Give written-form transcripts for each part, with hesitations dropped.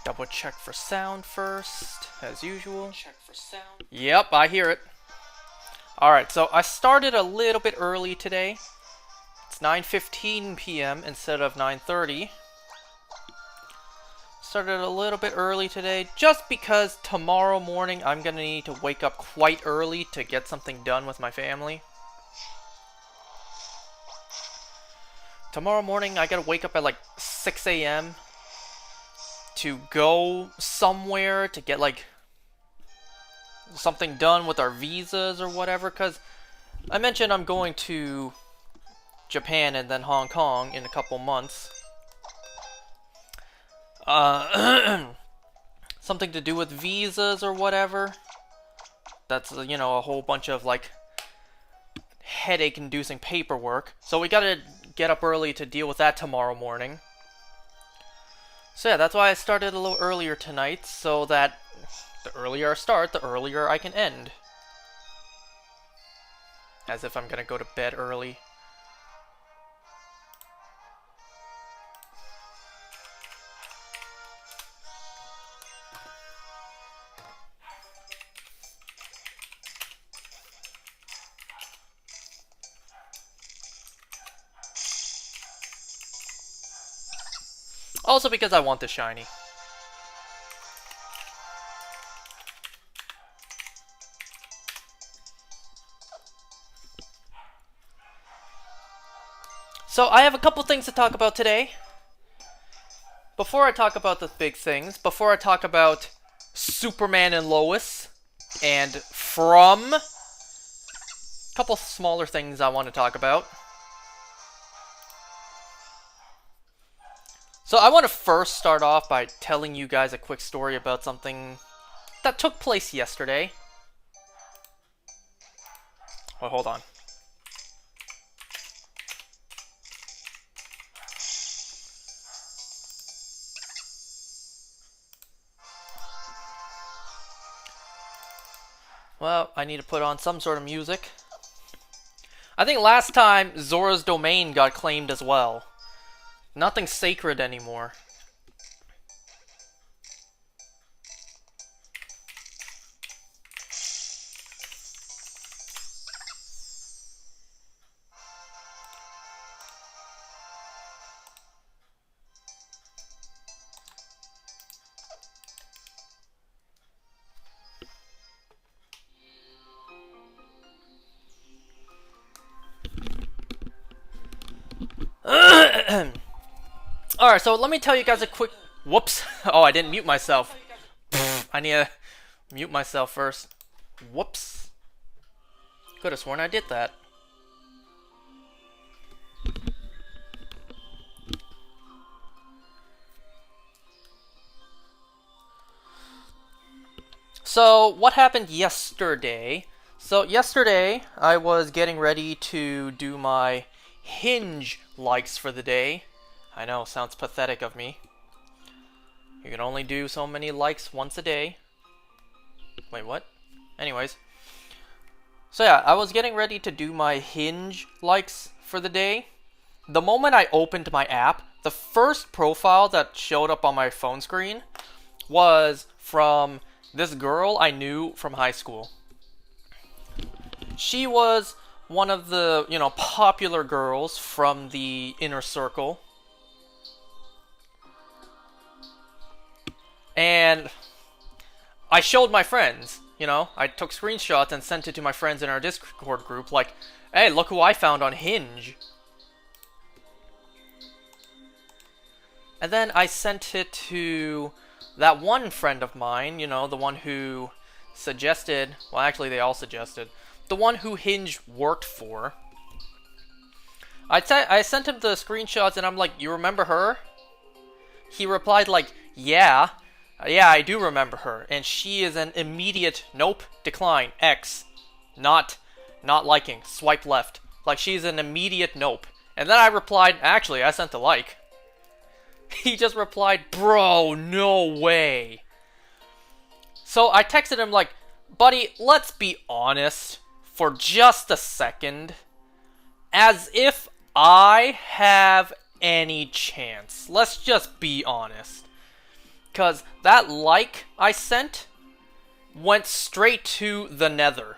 Double check for sound first, as usual. Check for sound. Yep, I hear it. Alright, so I started a little bit early today. It's 9:15 p.m. instead of 9:30. Started a little bit early today, just because tomorrow morning I'm gonna need to wake up quite early to get something done with my family. Tomorrow morning I gotta wake up at like 6 a.m. to go somewhere to get like something done with our visas or whatever, because I mentioned I'm going to Japan and then Hong Kong in a couple months. Something to do with visas or whatever. That's, you know, a whole bunch of like headache-inducing paperwork. So we gotta get up early to deal with that tomorrow morning. So yeah, that's why I started a little earlier tonight, so that the earlier I start, the earlier I can end. As if I'm gonna go to bed early. Also because I want the shiny. So I have a couple things to talk about today. Before I talk about the big things, before I talk about Superman and Lois, and From, a couple smaller things I want to talk about. So I want to first start off by telling you guys a quick story about something that took place yesterday. Oh, hold on. Well, I need to put on some sort of music. I think last time Zora's domain got claimed as well. Nothing's sacred anymore. Alright, so let me tell you guys a quick... Whoops. Oh, I didn't mute myself. I need to mute myself first. Whoops. Could have sworn I did that. So, what happened yesterday? So, yesterday, I was getting ready to do my Hinge likes for the day. I know, sounds pathetic of me. You can only do so many likes once a day. Wait, what? Anyways. So yeah, I was getting ready to do my Hinge likes for the day. The moment I opened my app, the first profile that showed up on my phone screen was from this girl I knew from high school. She was one of the, you know, popular girls from the inner circle. And I showed my friends, you know, I took screenshots and sent it to my friends in our Discord group, like, hey, look who I found on Hinge. And then I sent it to that one friend of mine, you know, the one who suggested, well, actually they all suggested, the one who Hinge worked for. I sent him the screenshots and I'm like, you remember her? He replied like, yeah. Yeah, I do remember her, and she is an immediate nope, decline, X, not liking, swipe left. Like, she's an immediate nope. And then I replied, actually, I sent a like. He just replied, bro, no way. So I texted him like, buddy, let's be honest for just a second. As if I have any chance. Let's just be honest. Because that like I sent went straight to the nether.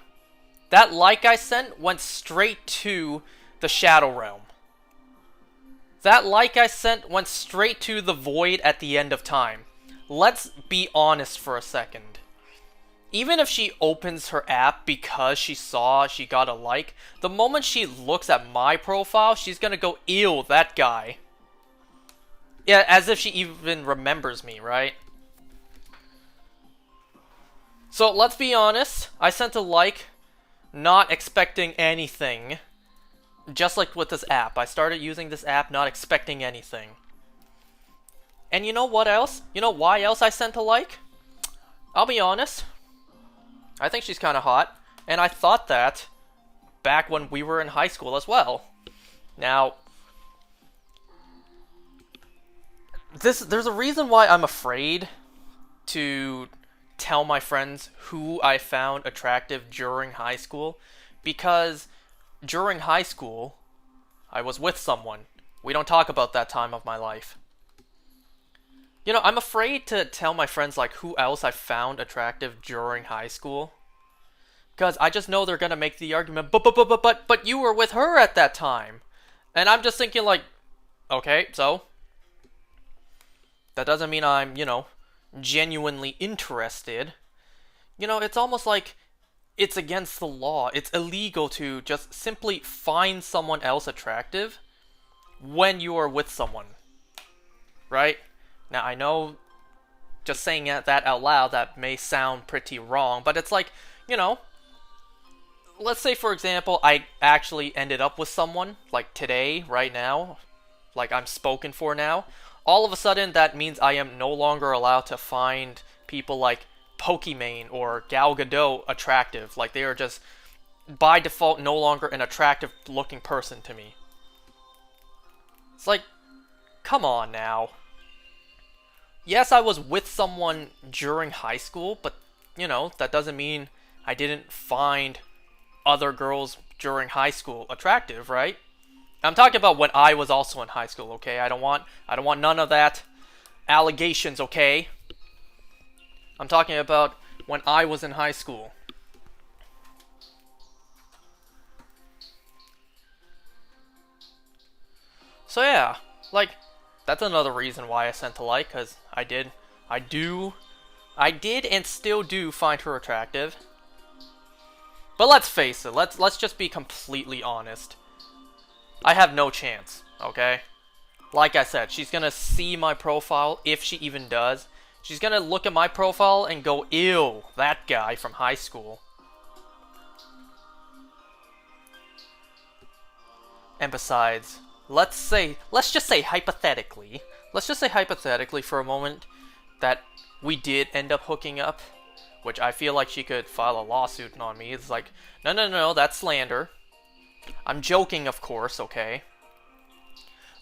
That like I sent went straight to the Shadow Realm. That like I sent went straight to the void at the end of time. Let's be honest for a second. Even if she opens her app because she saw she got a like, the moment she looks at my profile, she's gonna go, ew, that guy. Yeah, as if she even remembers me, right? So let's be honest, I sent a like, not expecting anything. Just like with this app, I started using this app not expecting anything. And you know what else? You know why else I sent a like? I'll be honest, I think she's kind of hot, and I thought that back when we were in high school as well. Now, there's a reason why I'm afraid to tell my friends who I found attractive during high school, because during high school, I was with someone. We don't talk about that time of my life. You know, I'm afraid to tell my friends like who else I found attractive during high school. Because I just know they're gonna make the argument, but you were with her at that time. And I'm just thinking like, okay, so? That doesn't mean I'm, genuinely interested. You know, it's almost like it's against the law. It's illegal to just simply find someone else attractive when you are with someone. Right? Now, I know just saying that out loud, that may sound pretty wrong, but it's like, let's say, for example, I actually ended up with someone, like today, right now, like I'm spoken for now. All of a sudden, that means I am no longer allowed to find people like Pokimane or Gal Gadot attractive. Like, they are just, by default, no longer an attractive-looking person to me. It's like, come on now. Yes, I was with someone during high school, but, that doesn't mean I didn't find other girls during high school attractive, right? I'm talking about when I was also in high school, okay? I don't want none of that allegations, okay? I'm talking about when I was in high school. So yeah, like, that's another reason why I sent a like, because I did and still do find her attractive. But let's face it, let's just be completely honest. I have no chance, okay? Like I said, she's gonna see my profile, if she even does. She's gonna look at my profile and go, ew, that guy from high school. And besides, let's just say hypothetically for a moment that we did end up hooking up, which I feel like she could file a lawsuit on me. It's like, no, that's slander. I'm joking, of course, okay?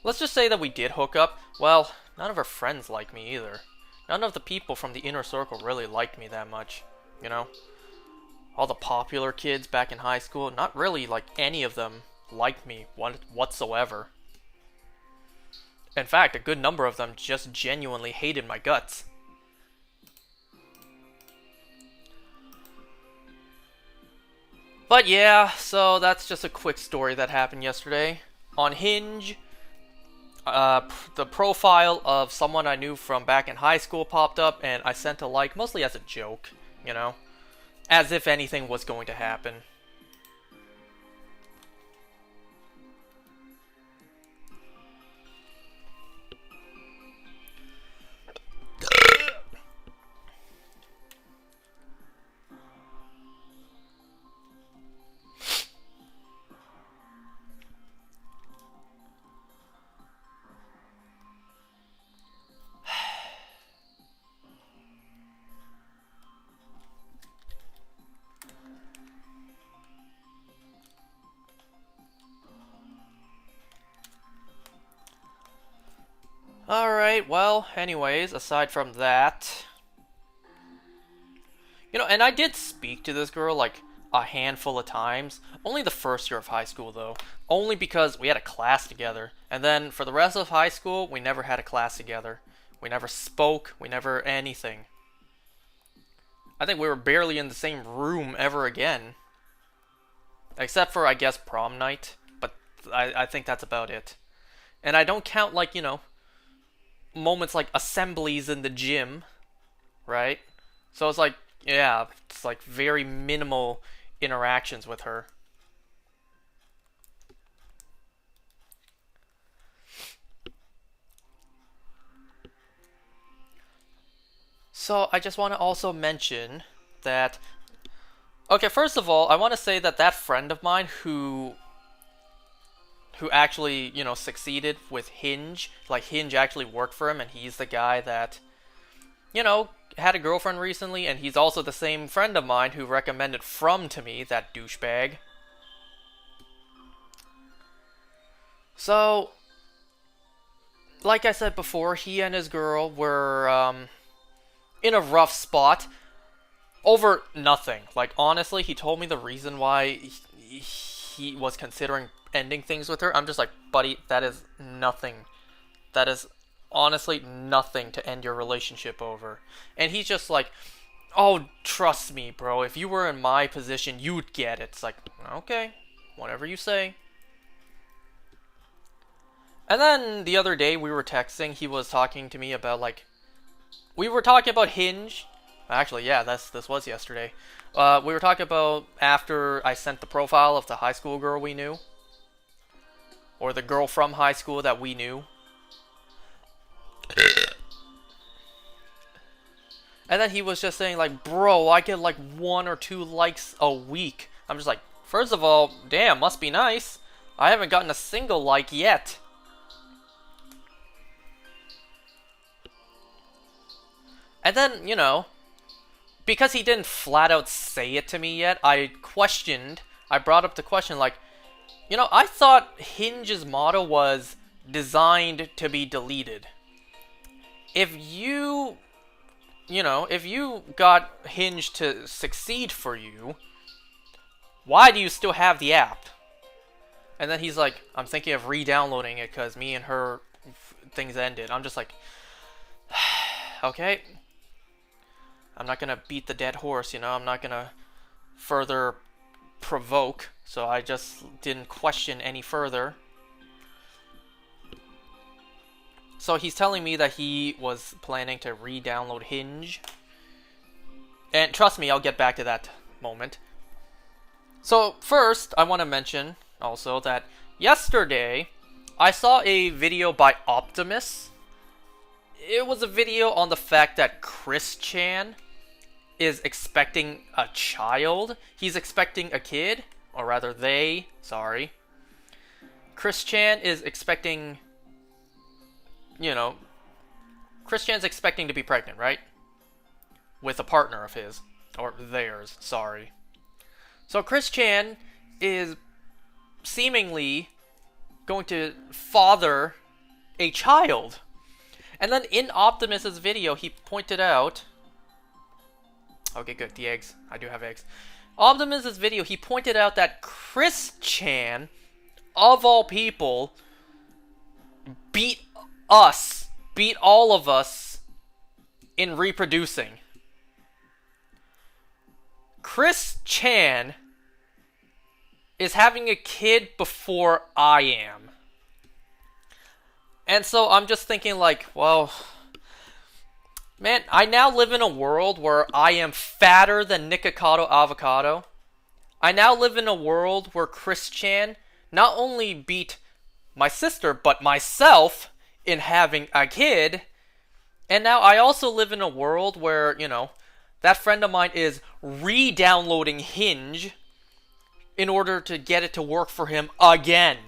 Let's just say that we did hook up. Well, none of her friends like me either. None of the people from the inner circle really liked me that much, All the popular kids back in high school, not really like any of them liked me whatsoever. In fact, a good number of them just genuinely hated my guts. But yeah, so that's just a quick story that happened yesterday. On Hinge, the profile of someone I knew from back in high school popped up, and I sent a like, mostly as a joke, as if anything was going to happen. Alright, well, anyways, aside from that... and I did speak to this girl, like, a handful of times. Only the first year of high school, though. Only because we had a class together. And then, for the rest of high school, we never had a class together. We never spoke. We never anything. I think we were barely in the same room ever again. Except for, I guess, prom night. But I think that's about it. And I don't count, like, you know, moments like assemblies in the gym, right? So it's like, yeah, it's like very minimal interactions with her. So I just want to also mention that, okay, first of all, I want to say that that friend of mine who actually, you know, succeeded with Hinge, like Hinge actually worked for him, and he's the guy that, you know, had a girlfriend recently, and he's also the same friend of mine who recommended From to me, that douchebag. So, like I said before, he and his girl were in a rough spot over nothing. Like, honestly, he told me the reason why he was considering ending things with her. I'm just like, buddy, that is nothing. That is honestly nothing to end your relationship over. And he's just like, oh, trust me, bro. If you were in my position, you'd get it. It's like, okay, whatever you say. And then the other day we were texting. He was talking to me about, like, we were talking about Hinge. Actually, yeah, this was yesterday. We were talking about after I sent the profile of the high school girl we knew. Or the girl from high school that we knew. And then he was just saying, like, bro, I get like 1 or 2 likes a week. I'm just like, first of all, damn, must be nice. I haven't gotten a single like yet. And then, you know, because he didn't flat out say it to me yet, I brought up the question, like, you know, I thought Hinge's motto was designed to be deleted. If you know, if you got Hinge to succeed for you, why do you still have the app? And then he's like, I'm thinking of re-downloading it because me and her things ended. I'm just like, okay. I'm not going to beat the dead horse, you know. I'm not going to further provoke. So I just didn't question any further. So he's telling me that he was planning to re-download Hinge. And trust me, I'll get back to that moment. So first, I want to mention also that yesterday, I saw a video by Optimus. It was a video on the fact that Chris Chan is expecting a child. He's expecting a kid. Or rather, Chris Chan is expecting, you know, Chris Chan's expecting to be pregnant, right? With a partner of his. Or theirs, sorry. So Chris Chan is seemingly going to father a child. And then in Optimus's video, he pointed out... Okay, good, the eggs. I do have eggs. Optimus's video, he pointed out that Chris Chan, of all people, beat all of us in reproducing. Chris Chan is having a kid before I am. And so I'm just thinking like, well, man, I now live in a world where I am fatter than Nikocado Avocado. I now live in a world where Chris Chan not only beat my sister, but myself in having a kid. And now I also live in a world where, you know, that friend of mine is re-downloading Hinge in order to get it to work for him again.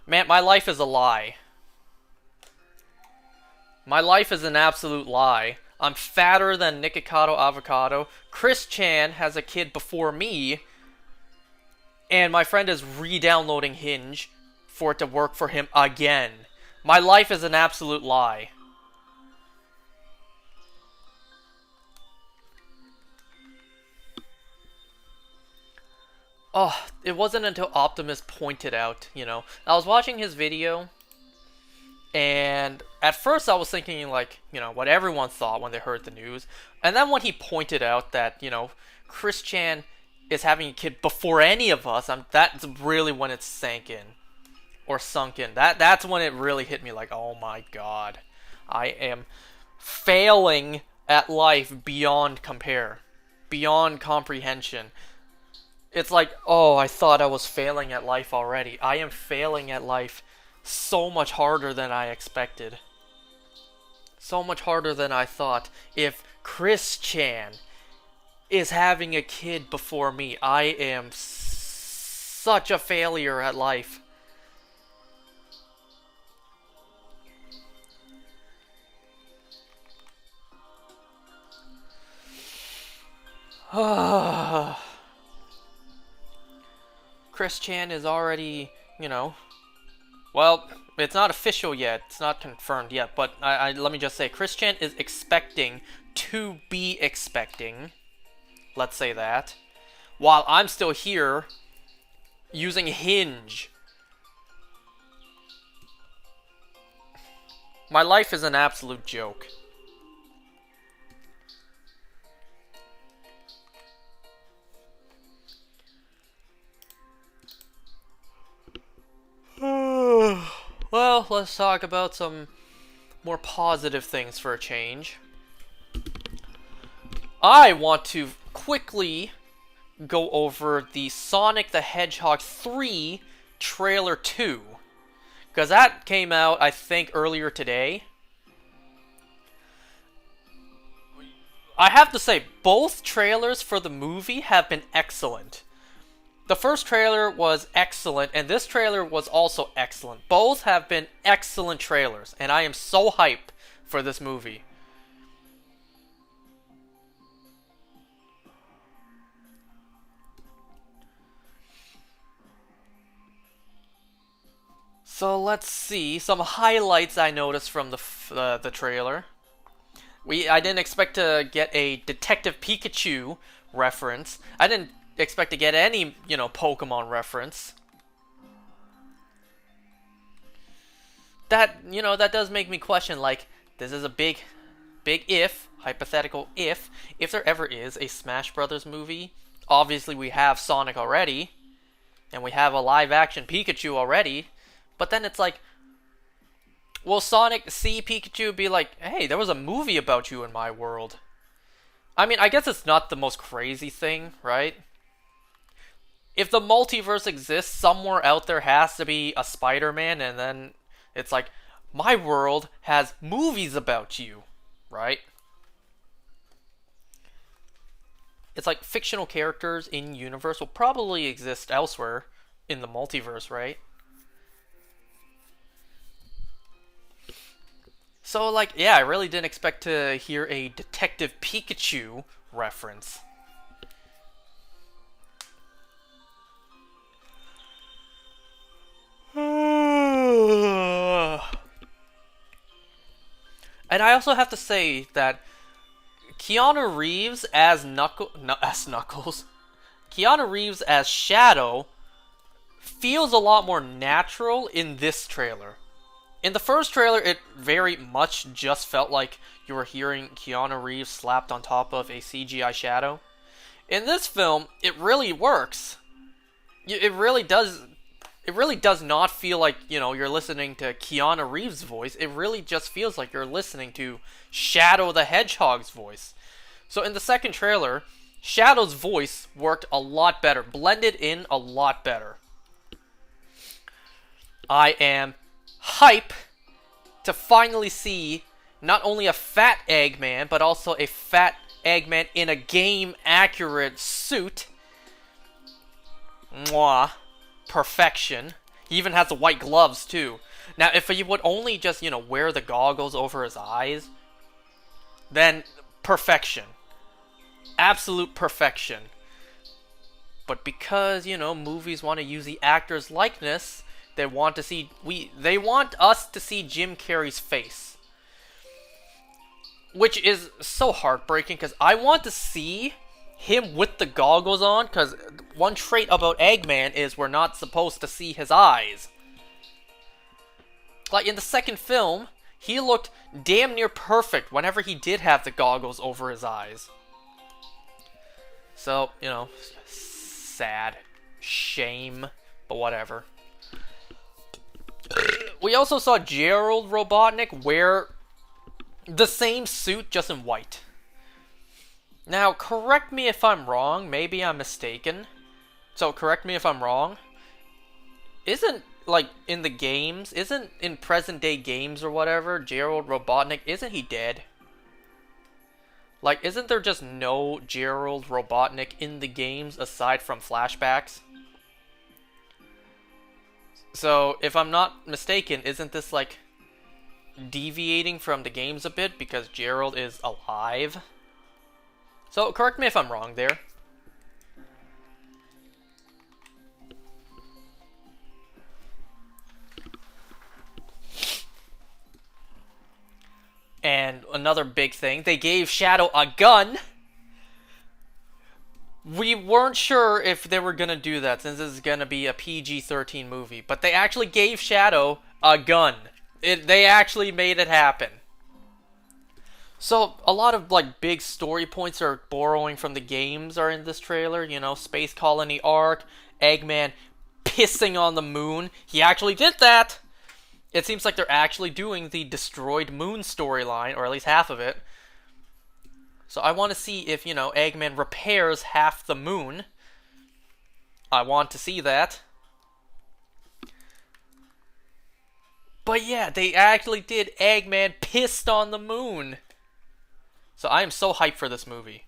Man, my life is a lie. My life is an absolute lie. I'm fatter than Nikocado Avocado. Chris Chan has a kid before me. And my friend is re-downloading Hinge for it to work for him again. My life is an absolute lie. Oh, it wasn't until Optimus pointed out, you know. I was watching his video, And at first I was thinking, like, what everyone thought when they heard the news. And then when he pointed out that, Chris Chan is having a kid before any of us, that's really when it sank in. Or sunk in. That's when it really hit me, like, oh my god. I am failing at life beyond compare. Beyond comprehension. It's like, oh, I thought I was failing at life already. I am failing at life so much harder than I expected. So much harder than I thought. If Chris Chan is having a kid before me, I am such a failure at life. Chris Chan is already, well, it's not official yet. It's not confirmed yet. But let me just say, Chris Chan is expecting to be expecting. Let's say that. While I'm still here using Hinge. My life is an absolute joke. Well, let's talk about some more positive things for a change. I want to quickly go over the Sonic the Hedgehog 3 trailer 2. Because that came out, I think, earlier today. I have to say, both trailers for the movie have been excellent. The first trailer was excellent, and this trailer was also excellent. Both have been excellent trailers, and I am so hyped for this movie. So let's see some highlights I noticed from the trailer. I didn't expect to get a Detective Pikachu reference. I didn't expect to get any, Pokemon reference. That does make me question, like, this is a big if, hypothetical if there ever is a Smash Brothers movie. Obviously we have Sonic already, and we have a live-action Pikachu already, but then it's like, will Sonic see Pikachu and be like, hey, there was a movie about you in my world? I mean, I guess it's not the most crazy thing, right? If the multiverse exists, somewhere out there has to be a Spider-Man, and then it's like, my world has movies about you, right? It's like fictional characters in universe will probably exist elsewhere in the multiverse, right? So, like, yeah, I really didn't expect to hear a Detective Pikachu reference. And I also have to say that Keanu Reeves as Knuckles, Keanu Reeves as Shadow feels a lot more natural in this trailer. In the first trailer, it very much just felt like you were hearing Keanu Reeves slapped on top of a CGI Shadow. In this film, it really works. It really does. It really does not feel like, you're listening to Keanu Reeves' voice. It really just feels like you're listening to Shadow the Hedgehog's voice. So in the second trailer, Shadow's voice worked a lot better, blended in a lot better. I am hype to finally see not only a fat Eggman, but also a fat Eggman in a game-accurate suit. Mwah. Perfection. He even has the white gloves, too. Now, if he would only just, wear the goggles over his eyes, then perfection. Absolute perfection. But because, movies want to use the actor's likeness, they want us to see Jim Carrey's face. Which is so heartbreaking, because I want to see him with the goggles on, because one trait about Eggman is we're not supposed to see his eyes. Like, in the second film, he looked damn near perfect whenever he did have the goggles over his eyes. So, you know, sad. Shame. But whatever. We also saw Gerald Robotnik wear the same suit, just in white. Now, correct me if I'm wrong. Maybe I'm mistaken. So, correct me if I'm wrong. Isn't, like, in the games, isn't in present-day games or whatever, Gerald Robotnik, isn't he dead? Like, isn't there just no Gerald Robotnik in the games aside from flashbacks? So, if I'm not mistaken, isn't this, like, deviating from the games a bit because Gerald is alive? So, correct me if I'm wrong there. And another big thing, they gave Shadow a gun. We weren't sure if they were going to do that since this is going to be a PG-13 movie. But they actually gave Shadow a gun. They actually made it happen. So, a lot of, like, big story points are borrowing from the games are in this trailer. You know, Space Colony Arc, Eggman pissing on the moon. He actually did that! It seems like they're actually doing the Destroyed Moon storyline, or at least half of it. So I want to see if, you know, Eggman repairs half the moon. I want to see that. But yeah, they actually did Eggman pissed on the moon. So I am so hyped for this movie.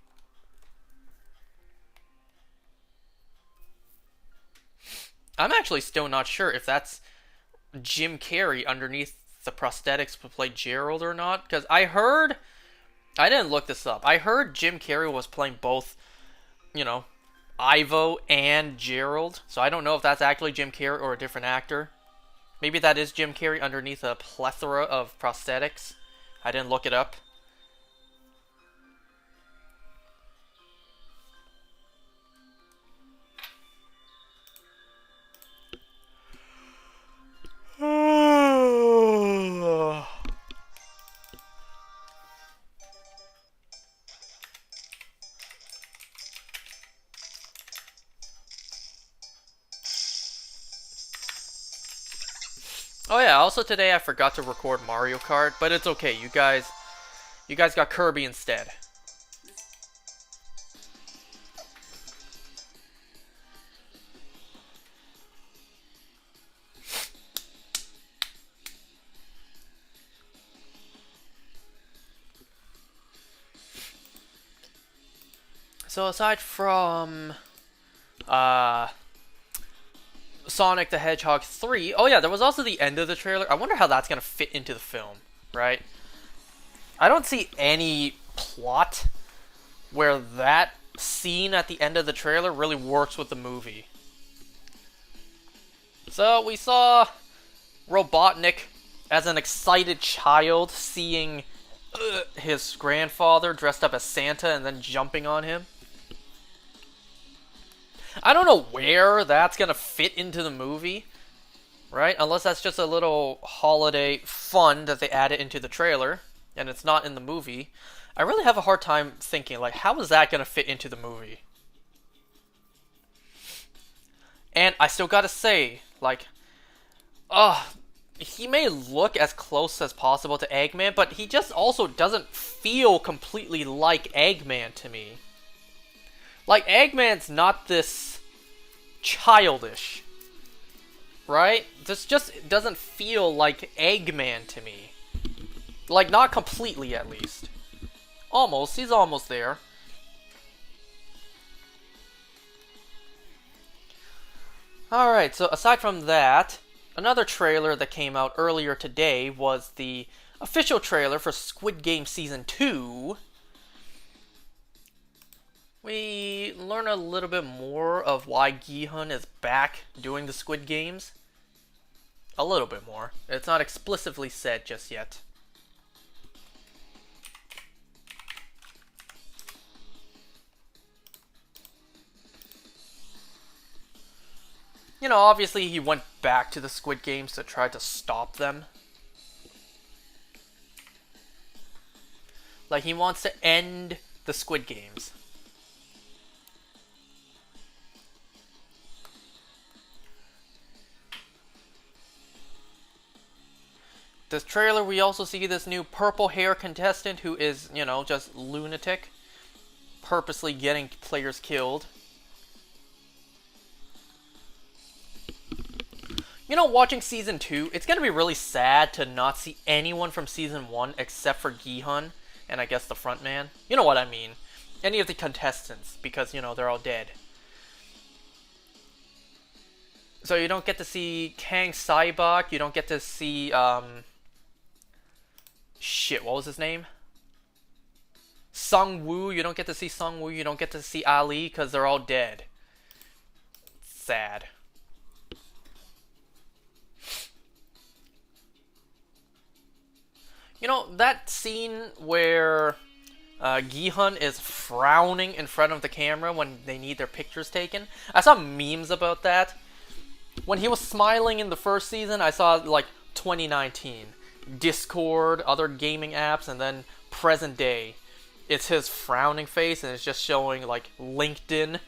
I'm actually still not sure if that's Jim Carrey underneath the prosthetics to play Gerald or not. Because I heard... I didn't look this up. I heard Jim Carrey was playing both, you know, Ivo and Gerald. So I don't know if that's actually Jim Carrey or a different actor. Maybe that is Jim Carrey underneath a plethora of prosthetics. I didn't look it up. Oh yeah, also today I forgot to record Mario Kart, but it's okay. You guys got Kirby instead. So aside from Sonic the Hedgehog 3. Oh yeah, there was also the end of the trailer. I wonder how that's going to fit into the film, right? I don't see any plot where that scene at the end of the trailer really works with the movie. So we saw Robotnik as an excited child seeing his grandfather dressed up as Santa and then jumping on him. I don't know where that's going to fit into the movie, right? Unless that's just a little holiday fun that they added into the trailer, and it's not in the movie. I really have a hard time thinking, like, how is that going to fit into the movie? And I still gotta say, like, he may look as close as possible to Eggman, but he just also doesn't feel completely like Eggman to me. Like, Eggman's not this childish, right? This just doesn't feel like Eggman to me. Like, not completely, at least. Almost. He's almost there. Alright, so aside from that, another trailer that came out earlier today was the official trailer for Squid Game Season 2. We learn a little bit more of why Gi-hun is back doing the Squid Games. A little bit more. It's not explicitly said just yet. You know, obviously he went back to the Squid Games to try to stop them. Like, he wants to end the Squid Games. This trailer, we also see this new purple hair contestant who is, you know, just lunatic. Purposely getting players killed. You know, watching Season 2, it's going to be really sad to not see anyone from Season 1 except for Gi-hun and I guess the frontman. You know what I mean. Any of the contestants, because, you know, they're all dead. So you don't get to see Kang Saibok, you don't get to see, shit, what was his name? Sung Woo, you don't get to see Sung Woo, you don't get to see Ali, because they're all dead. Sad. You know, that scene where Gi-hun is frowning in front of the camera when they need their pictures taken. I saw memes about that. When he was smiling in the first season, I saw, like, 2019. Discord, other gaming apps, and then present day. It's his frowning face, and it's just showing, like, LinkedIn.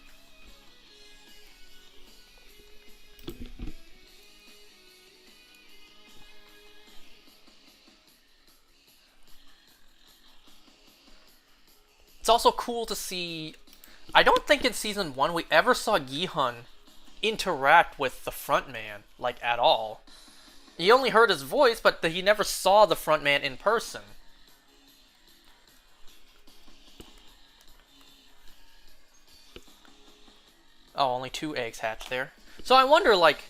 It's also cool to see... I don't think in Season 1 we ever saw Gi-hun interact with the frontman, like, at all. He only heard his voice, but he never saw the frontman in person. Oh, only 2 eggs hatched there. So I wonder, like,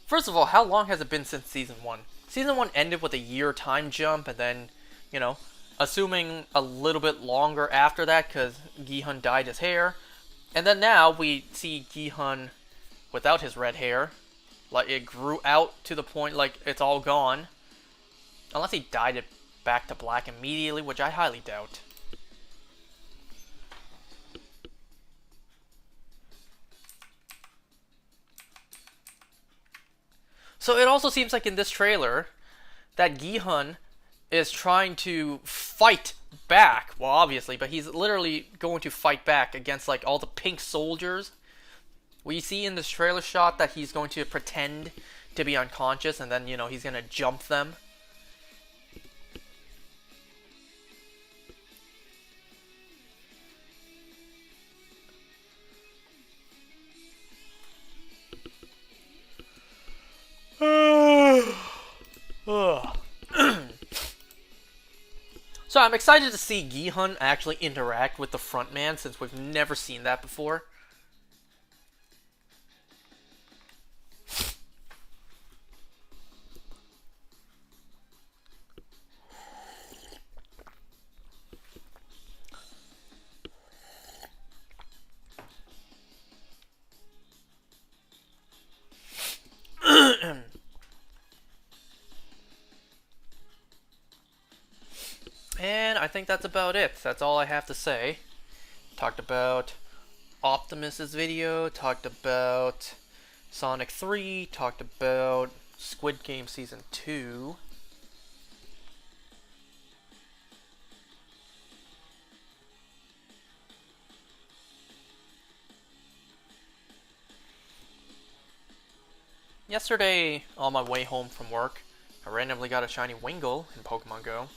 first of all, how long has it been since Season 1? Season 1 ended with a year time jump, and then, you know, assuming a little bit longer after that, because Gi-hun dyed his hair. And then now we see Gi-hun without his red hair. Like, it grew out to the point, like, it's all gone. Unless he dyed it back to black immediately, which I highly doubt. So it also seems like in this trailer that Gi-hun is trying to fight back. Well, obviously, but he's literally going to fight back against, like, all the pink soldiers. We see in this trailer shot that he's going to pretend to be unconscious, and then, you know, he's going to jump them. So I'm excited to see Gi-hun actually interact with the frontman, since we've never seen that before. And I think that's about it. That's all I have to say. Talked about Optimus's video, talked about Sonic 3, talked about Squid Game Season 2. Yesterday, on my way home from work, I randomly got a shiny Wingull in Pokemon Go.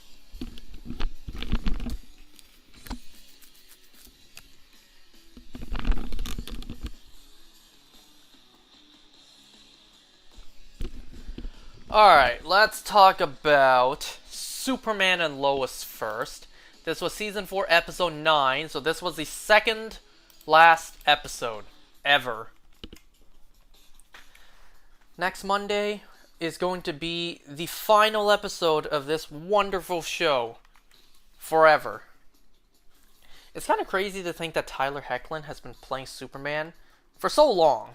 Alright, let's talk about Superman and Lois first. This was Season 4, Episode 9, so this was the second last episode ever. Next Monday is going to be the final episode of this wonderful show. Forever. It's kind of crazy to think that Tyler Hoechlin has been playing Superman for so long.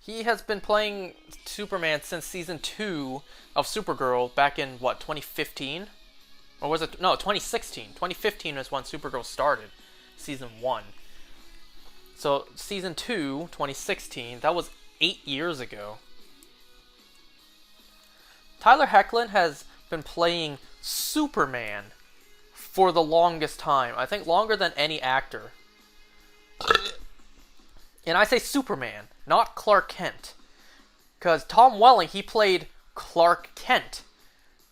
He has been playing Superman since Season 2 of Supergirl back in, what, 2015? Or was it? No, 2016. 2015 is when Supergirl started. Season 1. So, Season 2, 2016, that was 8 years ago. Tyler Hoechlin has been playing Superman for the longest time. I think longer than any actor. And I say Superman, not Clark Kent. Because Tom Welling, he played Clark Kent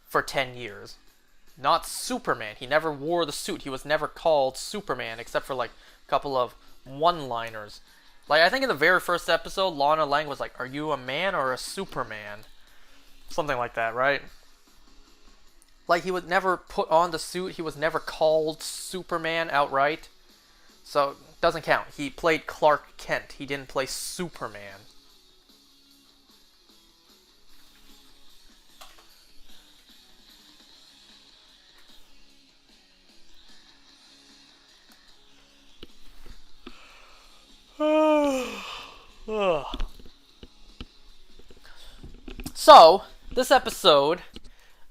for 10 years. Not Superman. He never wore the suit. He was never called Superman, except for like a couple of one-liners. Like, I think in the very first episode, Lana Lang was like, "Are you a man or a Superman?" Something like that, right? Like, he would never put on the suit. He was never called Superman outright. So, it doesn't count. He played Clark Kent. He didn't play Superman. So, this episode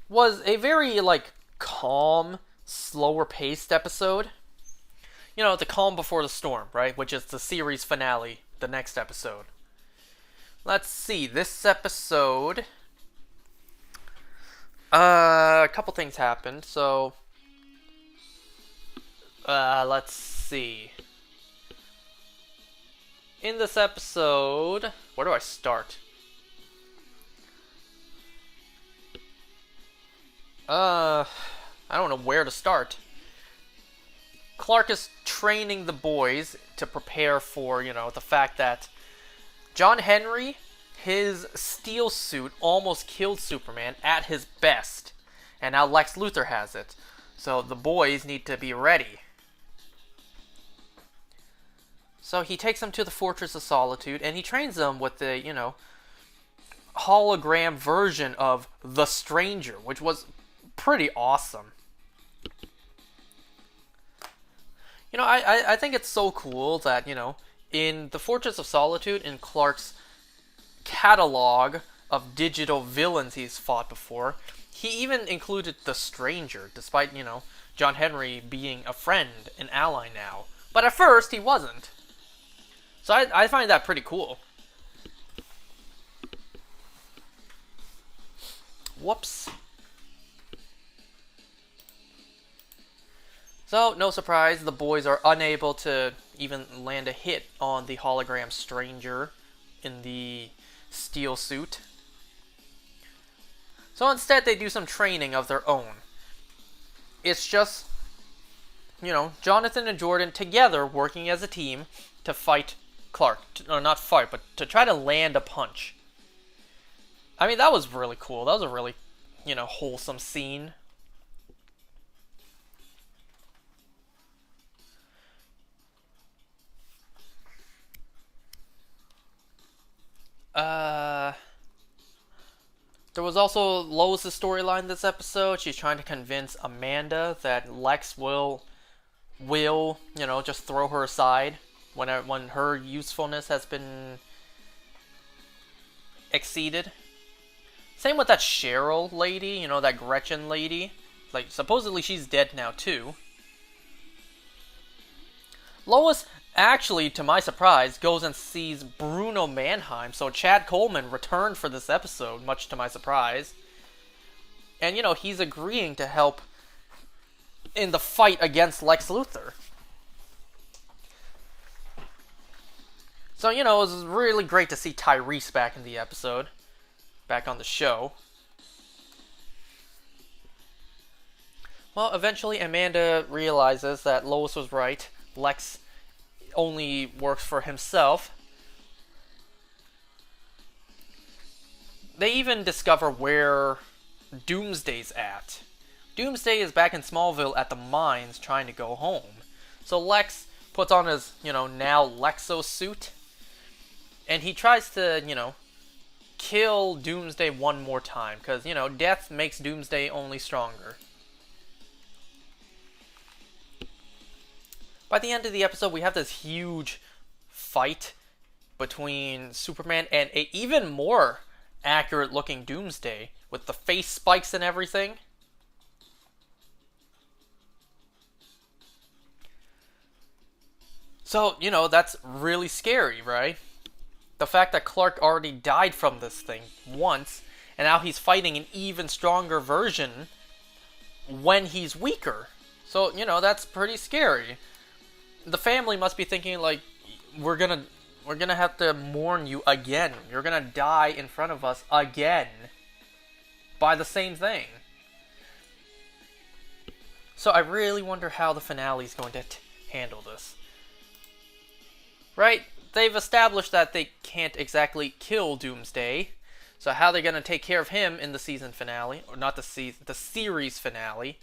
was a very, like, calm, slower-paced episode. You know, the calm before the storm, right? Which is the series finale, the next episode. Let's see, this episode... a couple things happened, so... let's see... In this episode... Where do I start? I don't know where to start. Clark is training the boys to prepare for, you know, the fact that John Henry, his steel suit almost killed Superman at his best. And now Lex Luthor has it. So the boys need to be ready. So he takes them to the Fortress of Solitude, and he trains them with the, you know, hologram version of the Stranger, which was pretty awesome. You know, I think it's so cool that, you know, in the Fortress of Solitude, in Clark's catalog of digital villains he's fought before, he even included the Stranger, despite, you know, John Henry being a friend, an ally now. But at first, he wasn't. So I find that pretty cool. Whoops. So, no surprise, the boys are unable to even land a hit on the hologram Stranger in the steel suit. So instead, they do some training of their own. It's just, you know, Jonathan and Jordan together working as a team to fight Clark. Or not fight, but to try to land a punch. I mean, that was really cool. That was a really, you know, wholesome scene. There was also Lois' storyline this episode. She's trying to convince Amanda that Lex will, you know, just throw her aside when her usefulness has been exceeded. Same with that Cheryl lady, you know, that Gretchen lady. Like, supposedly she's dead now, too. Lois, actually, to my surprise, goes and sees Bruno Mannheim. So Chad Coleman returned for this episode, much to my surprise. And, you know, he's agreeing to help in the fight against Lex Luthor. So, you know, it was really great to see Tyrese back in the episode. Back on the show. Well, eventually Amanda realizes that Lois was right. Lex only works for himself. They even discover where Doomsday's at. Doomsday is back in Smallville at the mines trying to go home. So Lex puts on his, you know, now Lexo suit. And he tries to, you know, kill Doomsday one more time. Because, you know, death makes Doomsday only stronger. By the end of the episode, we have this huge fight between Superman and an even more accurate-looking Doomsday with the face spikes and everything. So, you know, that's really scary, right? The fact that Clark already died from this thing once, and now he's fighting an even stronger version when he's weaker. So So, that's pretty scary. The family must be thinking, like, we're gonna have to mourn you again. You're gonna die in front of us again. By the same thing. So I really wonder how the finale is going to handle this. Right? They've established that they can't exactly kill Doomsday. So how are they going to take care of him in the season finale? Or not the series finale.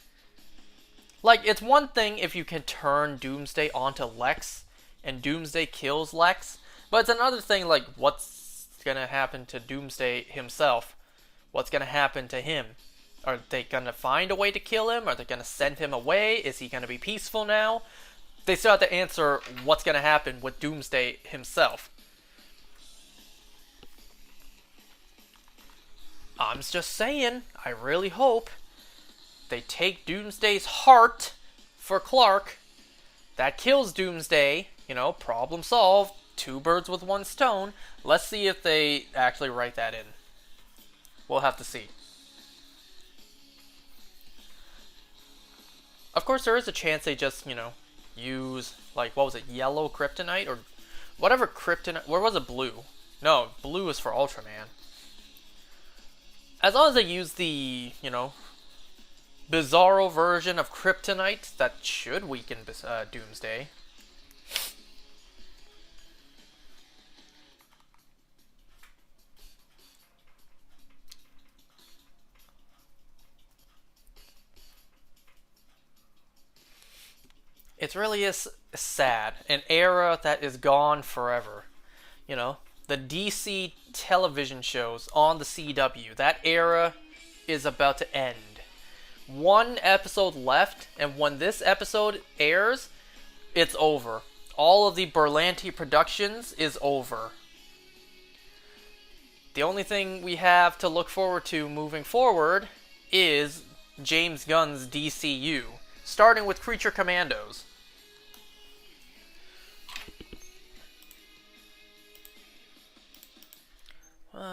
Like, it's one thing if you can turn Doomsday onto Lex, and Doomsday kills Lex. But it's another thing, like, what's going to happen to Doomsday himself? What's going to happen to him? Are they going to find a way to kill him? Are they going to send him away? Is he going to be peaceful now? They still have to answer what's going to happen with Doomsday himself. I'm just saying, I really hope they take Doomsday's heart for Clark. That kills Doomsday. Problem solved. 2 birds with 1 stone. Let's see if they actually write that in. We'll have to see. Of course, there is a chance they just, use, like, what was it, yellow kryptonite? Or whatever kryptonite. Where was it blue? No, blue is for Ultraman. As long as they use the, Bizarro version of kryptonite, that should weaken Doomsday. It really is sad. An era that is gone forever. The DC television shows on the CW. That era is about to end. 1 episode left, and when this episode airs, it's over. All of the Berlanti Productions is over. The only thing we have to look forward to moving forward is James Gunn's DCU, starting with Creature Commandos.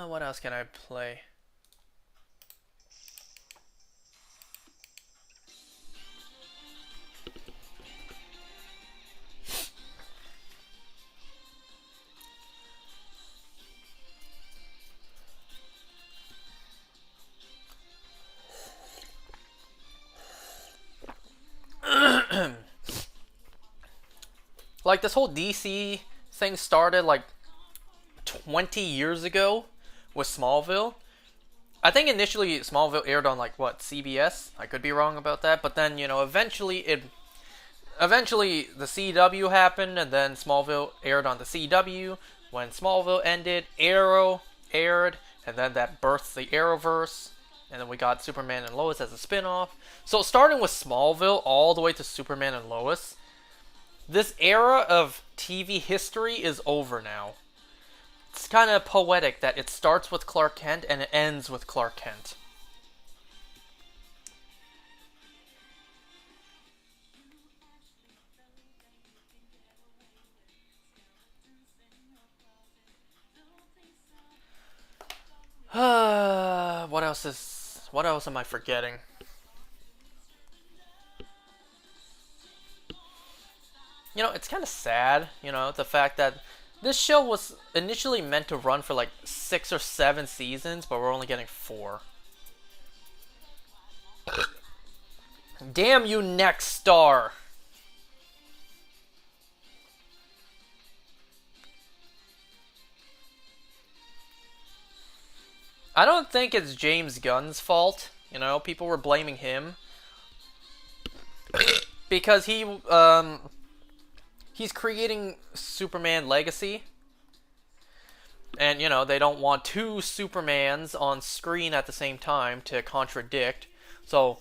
What else can I play? Like, this whole DC thing started, like, 20 years ago with Smallville. I think initially Smallville aired on, like, what, CBS? I could be wrong about that, but then, eventually the CW happened, and then Smallville aired on the CW. When Smallville ended, Arrow aired, and then that birthed the Arrowverse, and then we got Superman and Lois as a spin-off. So starting with Smallville all the way to Superman and Lois, this era of TV history is over now. It's kind of poetic that it starts with Clark Kent and it ends with Clark Kent. What else am I forgetting? It's kind of sad, the fact that this show was initially meant to run for like 6 or 7 seasons, but we're only getting 4. Damn you, Next Star! I don't think it's James Gunn's fault. People were blaming him because he's creating Superman Legacy. And, they don't want 2 Supermans on screen at the same time to contradict. So,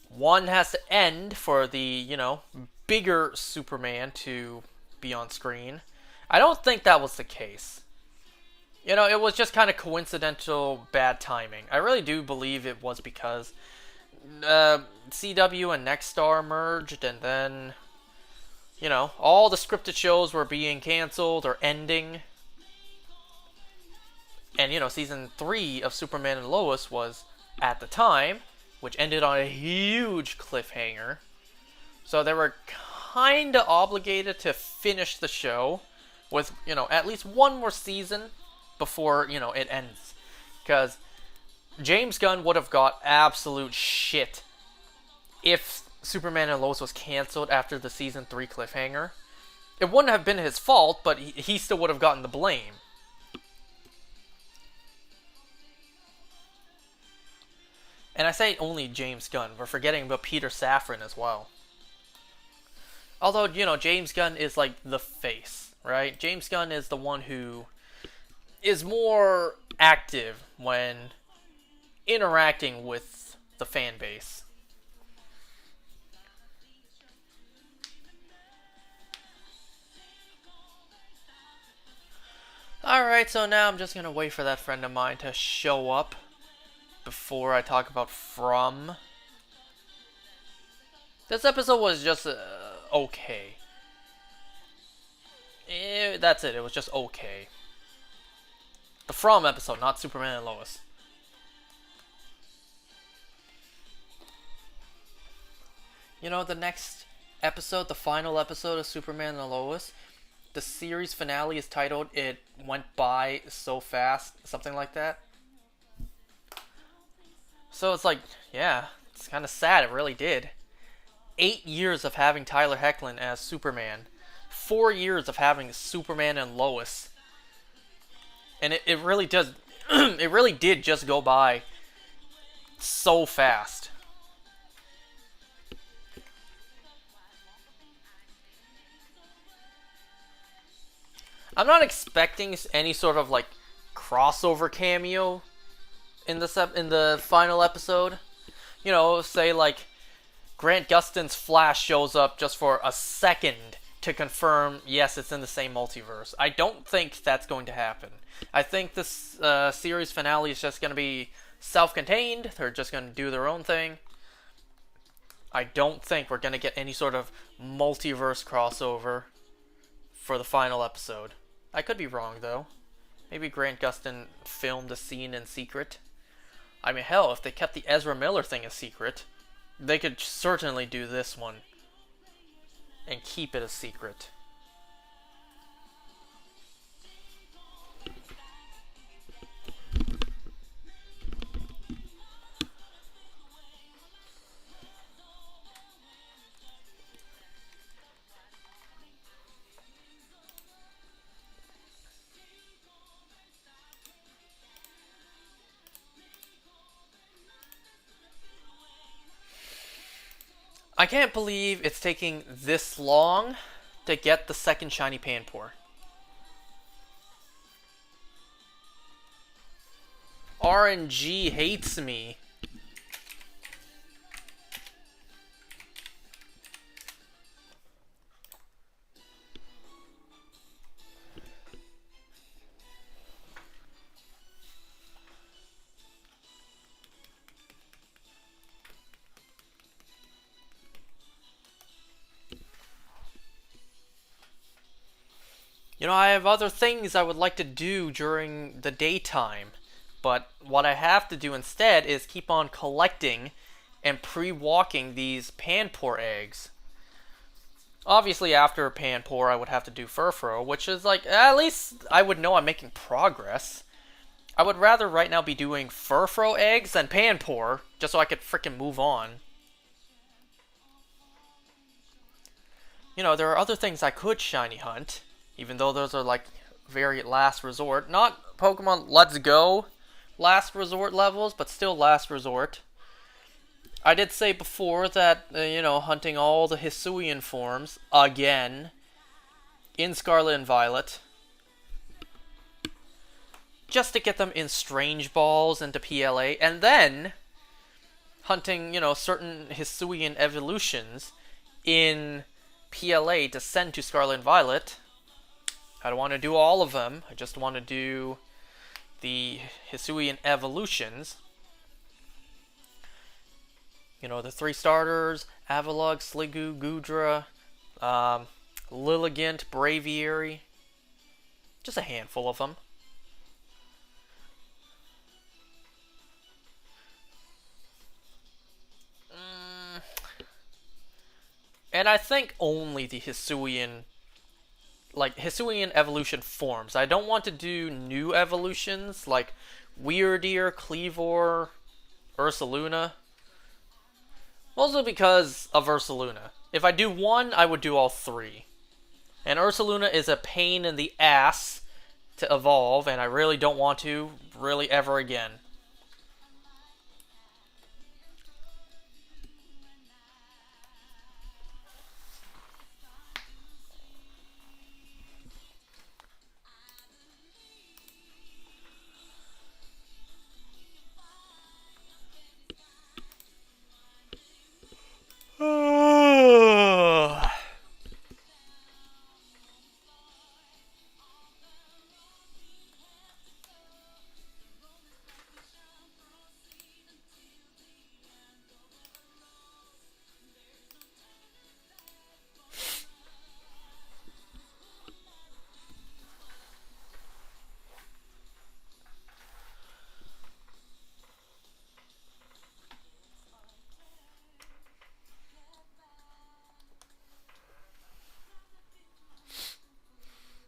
one has to end for the, bigger Superman to be on screen. I don't think that was the case. It was just kind of coincidental bad timing. I really do believe it was because CW and Next Star merged, and then, all the scripted shows were being canceled or ending. And, season 3 of Superman and Lois was, at the time, which ended on a huge cliffhanger. So they were kind of obligated to finish the show with, at least one more season before, it ends. Because James Gunn would have got absolute shit if Superman and Lois was canceled after the season 3 cliffhanger. It wouldn't have been his fault, but he still would have gotten the blame. And I say only James Gunn. We're forgetting about Peter Safran as well. Although, James Gunn is like the face, right? James Gunn is the one who is more active when interacting with the fan base. Alright, so now I'm just going to wait for that friend of mine to show up before I talk about From. This episode was just okay. That's it, it was just okay. The From episode, not Superman and Lois. The next episode, the final episode of Superman and Lois, the series finale is titled It Went By So Fast, something like that. So it's like, yeah, it's kind of sad, it really did. 8 years of having Tyler Hoechlin as Superman. 4 years of having Superman and Lois. And it really does, it really did just go by so fast. I'm not expecting any sort of like crossover cameo in the final episode. Say like Grant Gustin's Flash shows up just for a second to confirm, yes, it's in the same multiverse. I don't think that's going to happen. I think this series finale is just going to be self-contained. They're just going to do their own thing. I don't think we're going to get any sort of multiverse crossover for the final episode. I could be wrong, though. Maybe Grant Gustin filmed a scene in secret. I mean, hell, if they kept the Ezra Miller thing a secret, they could certainly do this one and keep it a secret. I can't believe it's taking this long to get the second shiny Panpour. RNG hates me. I have other things I would like to do during the daytime, but what I have to do instead is keep on collecting and pre-walking these Panpour eggs. Obviously, after Panpour, I would have to do Furfurrow, which is like, at least I would know I'm making progress. I would rather right now be doing Furfurrow eggs than Panpour, just so I could frickin' move on. There are other things I could shiny hunt, even though those are like very last resort. Not Pokemon Let's Go last resort levels, but still last resort. I did say before that, hunting all the Hisuian forms again in Scarlet and Violet, just to get them in Strange Balls into PLA, and then hunting, certain Hisuian evolutions in PLA to send to Scarlet and Violet. I don't want to do all of them. I just want to do the Hisuian evolutions. The 3 starters, Avalugg, Sliggoo, Goodra, Lilligant, Braviary. Just a handful of them. And I think only the Hisuian evolution forms. I don't want to do new evolutions like Weirdeer, Cleavor, Ursaluna. Mostly because of Ursaluna. If I do one, I would do all three. And Ursaluna is a pain in the ass to evolve, and I really don't want to, really ever again.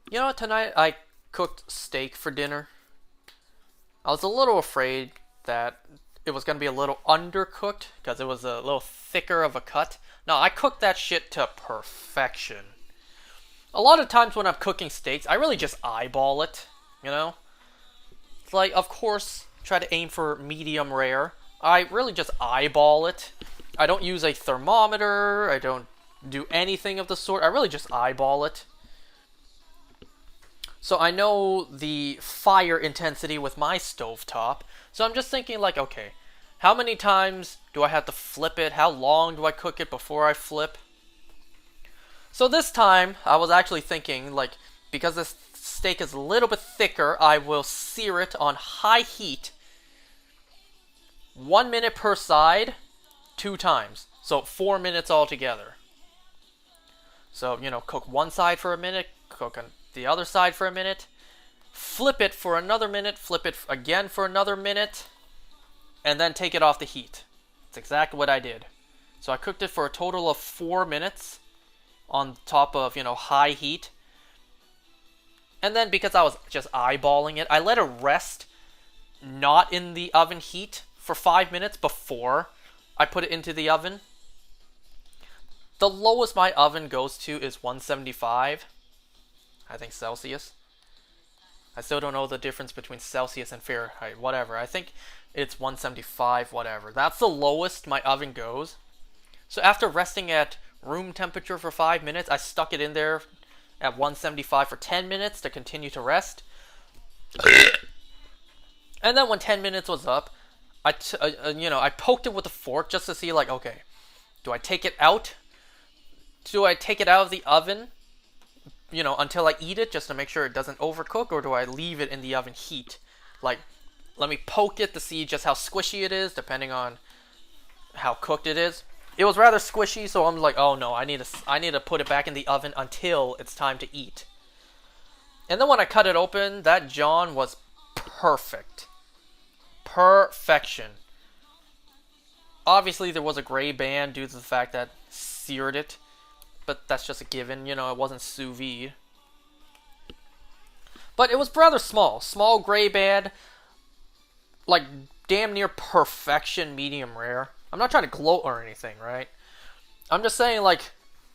You know what, tonight I cooked steak for dinner. I was a little afraid that it was going to be a little undercooked because it was a little thicker of a cut. No, I cooked that shit to perfection. A lot of times when I'm cooking steaks, I really just eyeball it, you know? It's like, of course, try to aim for medium rare. I really just eyeball it. I don't use a thermometer. I don't do anything of the sort. I really just eyeball it. So I know the fire intensity with my stovetop. So I'm just thinking like, okay, how many times do I have to flip it? How long do I cook it before I flip? So this time, I was actually thinking, like, because this steak is a little bit thicker, I will sear it on high heat. 1 minute per side, 2 times. So 4 minutes altogether. So, you know, cook one side for a minute, cook on the other side for a minute, flip it for another minute, flip it again for another minute, and then take it off the heat. That's exactly what I did. So I cooked it for a total of 4 minutes on top of, you know, high heat. And then because I was just eyeballing it, I let it rest not in the oven heat for 5 minutes before I put it into the oven. The lowest my oven goes to is 175, I think, Celsius. I still don't know the difference between Celsius and Fahrenheit, whatever. I think it's 175, whatever. That's the lowest my oven goes. So after resting at room temperature for 5 minutes, I stuck it in there at 175 for 10 minutes to continue to rest. And then when 10 minutes was up, I poked it with a fork just to see, like, okay, do I take it out? Do I take it out of the oven, you know, until I eat it just to make sure it doesn't overcook, or do I leave it in the oven heat? Like, let me poke it to see just how squishy it is, depending on how cooked it is. It was rather squishy, so I'm like, oh no, I need to put it back in the oven until it's time to eat. And then when I cut it open, that John was perfect. Perfection. Obviously, there was a gray band due to the fact that seared it, but that's just a given, you know, it wasn't sous vide. But it was rather small. Small gray band, like damn near perfection, medium rare. I'm not trying to gloat or anything, right? I'm just saying, like,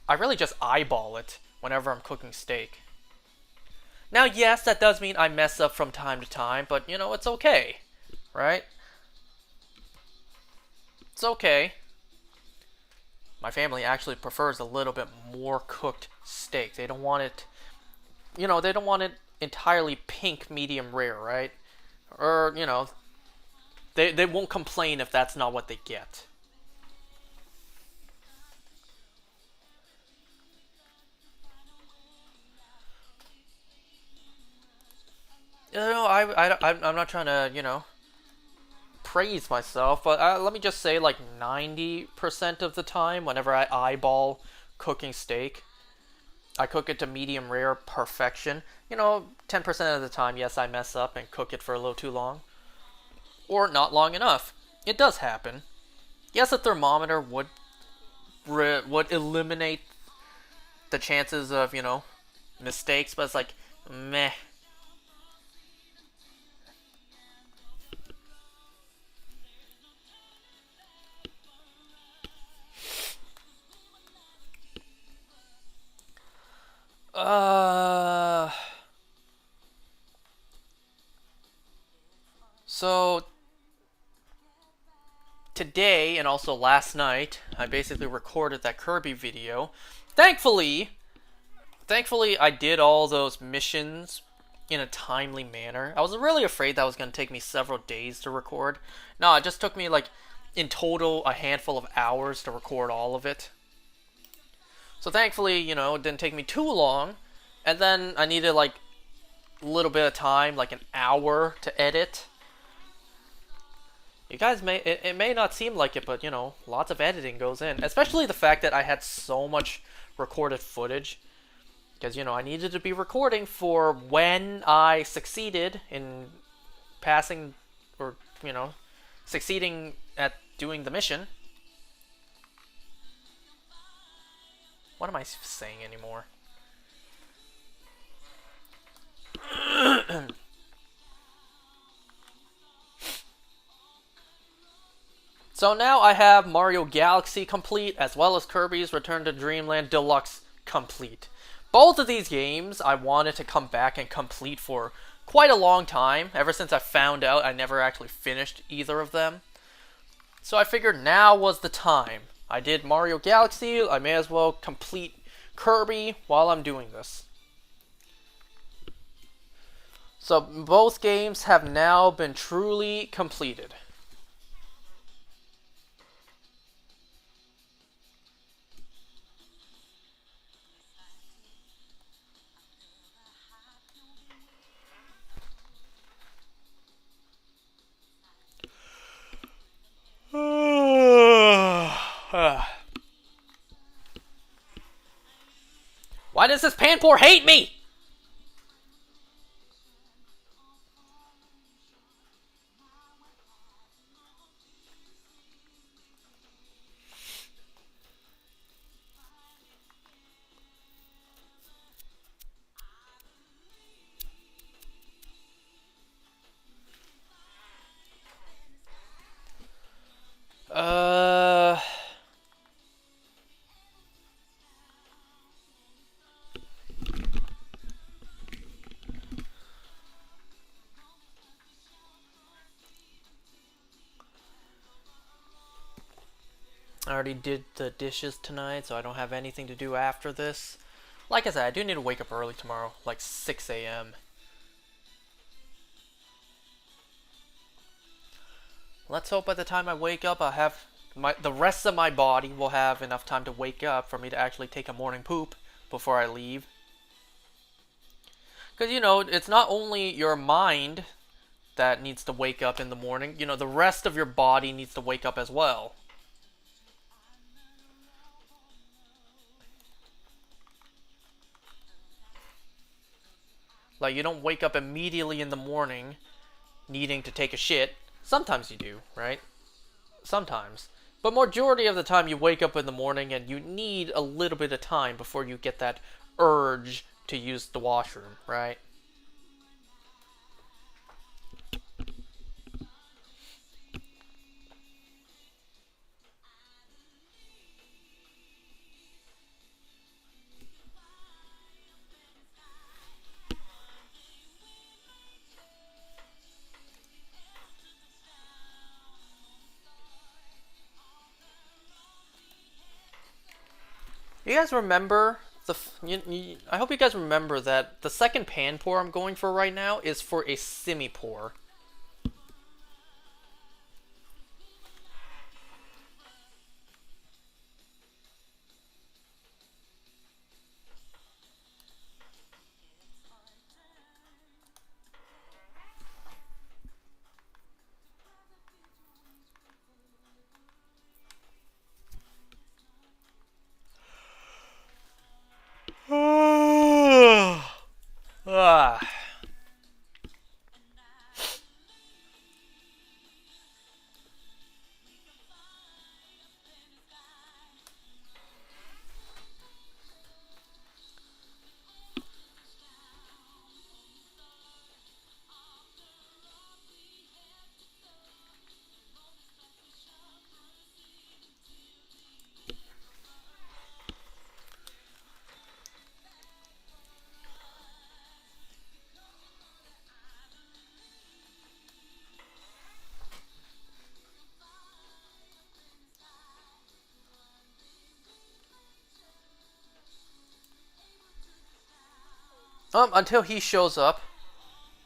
I really just eyeball it whenever I'm cooking steak. Now, yes, that does mean I mess up from time to time, but, you know, it's okay, right? It's okay. My family actually prefers a little bit more cooked steak. They don't want it, you know, they don't want it entirely pink medium rare, right? Or, you know, they won't complain if that's not what they get. You know, I'm not trying to, you know, praise myself, but let me just say, like, 90% of the time, whenever I eyeball cooking steak, I cook it to medium rare perfection. You know, 10% of the time, yes, I mess up and cook it for a little too long. Or not long enough. It does happen. Yes, a thermometer would would eliminate the chances of, mistakes, but it's like, meh. Uh, so today and also last night, I basically recorded that Kirby video. Thankfully, thankfully I did all those missions in a timely manner. I was really afraid that was going to take me several days to record. No, it just took me like in total a handful of hours to record all of it. So thankfully, it didn't take me too long. And then I needed like a little bit of time, like an hour to edit. You guys it may not seem like it, but lots of editing goes in. Especially the fact that I had so much recorded footage. Because, I needed to be recording for when I succeeded in passing, or, succeeding at doing the mission. What am I saying anymore? So now I have Mario Galaxy complete, as well as Kirby's Return to Dreamland Deluxe complete. Both of these games I wanted to come back and complete for quite a long time, ever since I found out I never actually finished either of them. So I figured now was the time. I did Mario Galaxy, I may as well complete Kirby while I'm doing this. So both games have now been truly completed. Why does this Panpour hate me? I already did the dishes tonight, so I don't have anything to do after this. Like I said, I do need to wake up early tomorrow, like 6 a.m. Let's hope by the time I wake up, I'll have the rest of my body will have enough time to wake up for me to actually take a morning poop before I leave. Because, it's not only your mind that needs to wake up in the morning, the rest of your body needs to wake up as well. Like, you don't wake up immediately in the morning needing to take a shit. Sometimes you do, right? Sometimes. But majority of the time you wake up in the morning and you need a little bit of time before you get that urge to use the washroom, right? You guys remember I hope you guys remember that the second Panpour I'm going for right now is for a semi-pour. Ah. Until he shows up,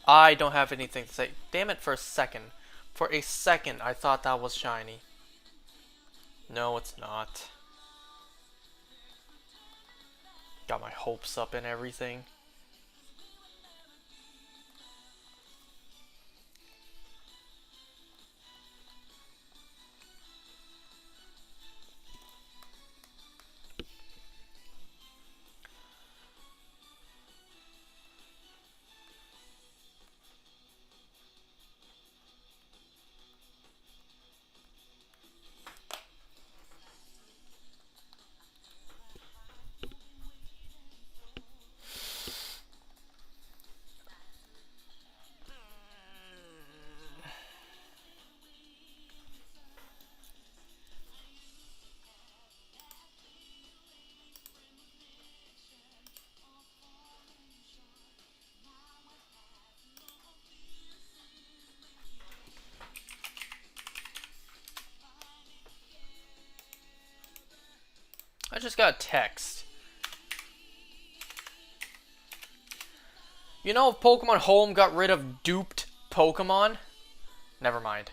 I don't have anything to say. Damn it, for a second. For a second, I thought that was shiny. No, it's not. Got my hopes up and everything. I just got a text. You know, if Pokemon Home got rid of duped Pokemon? Never mind.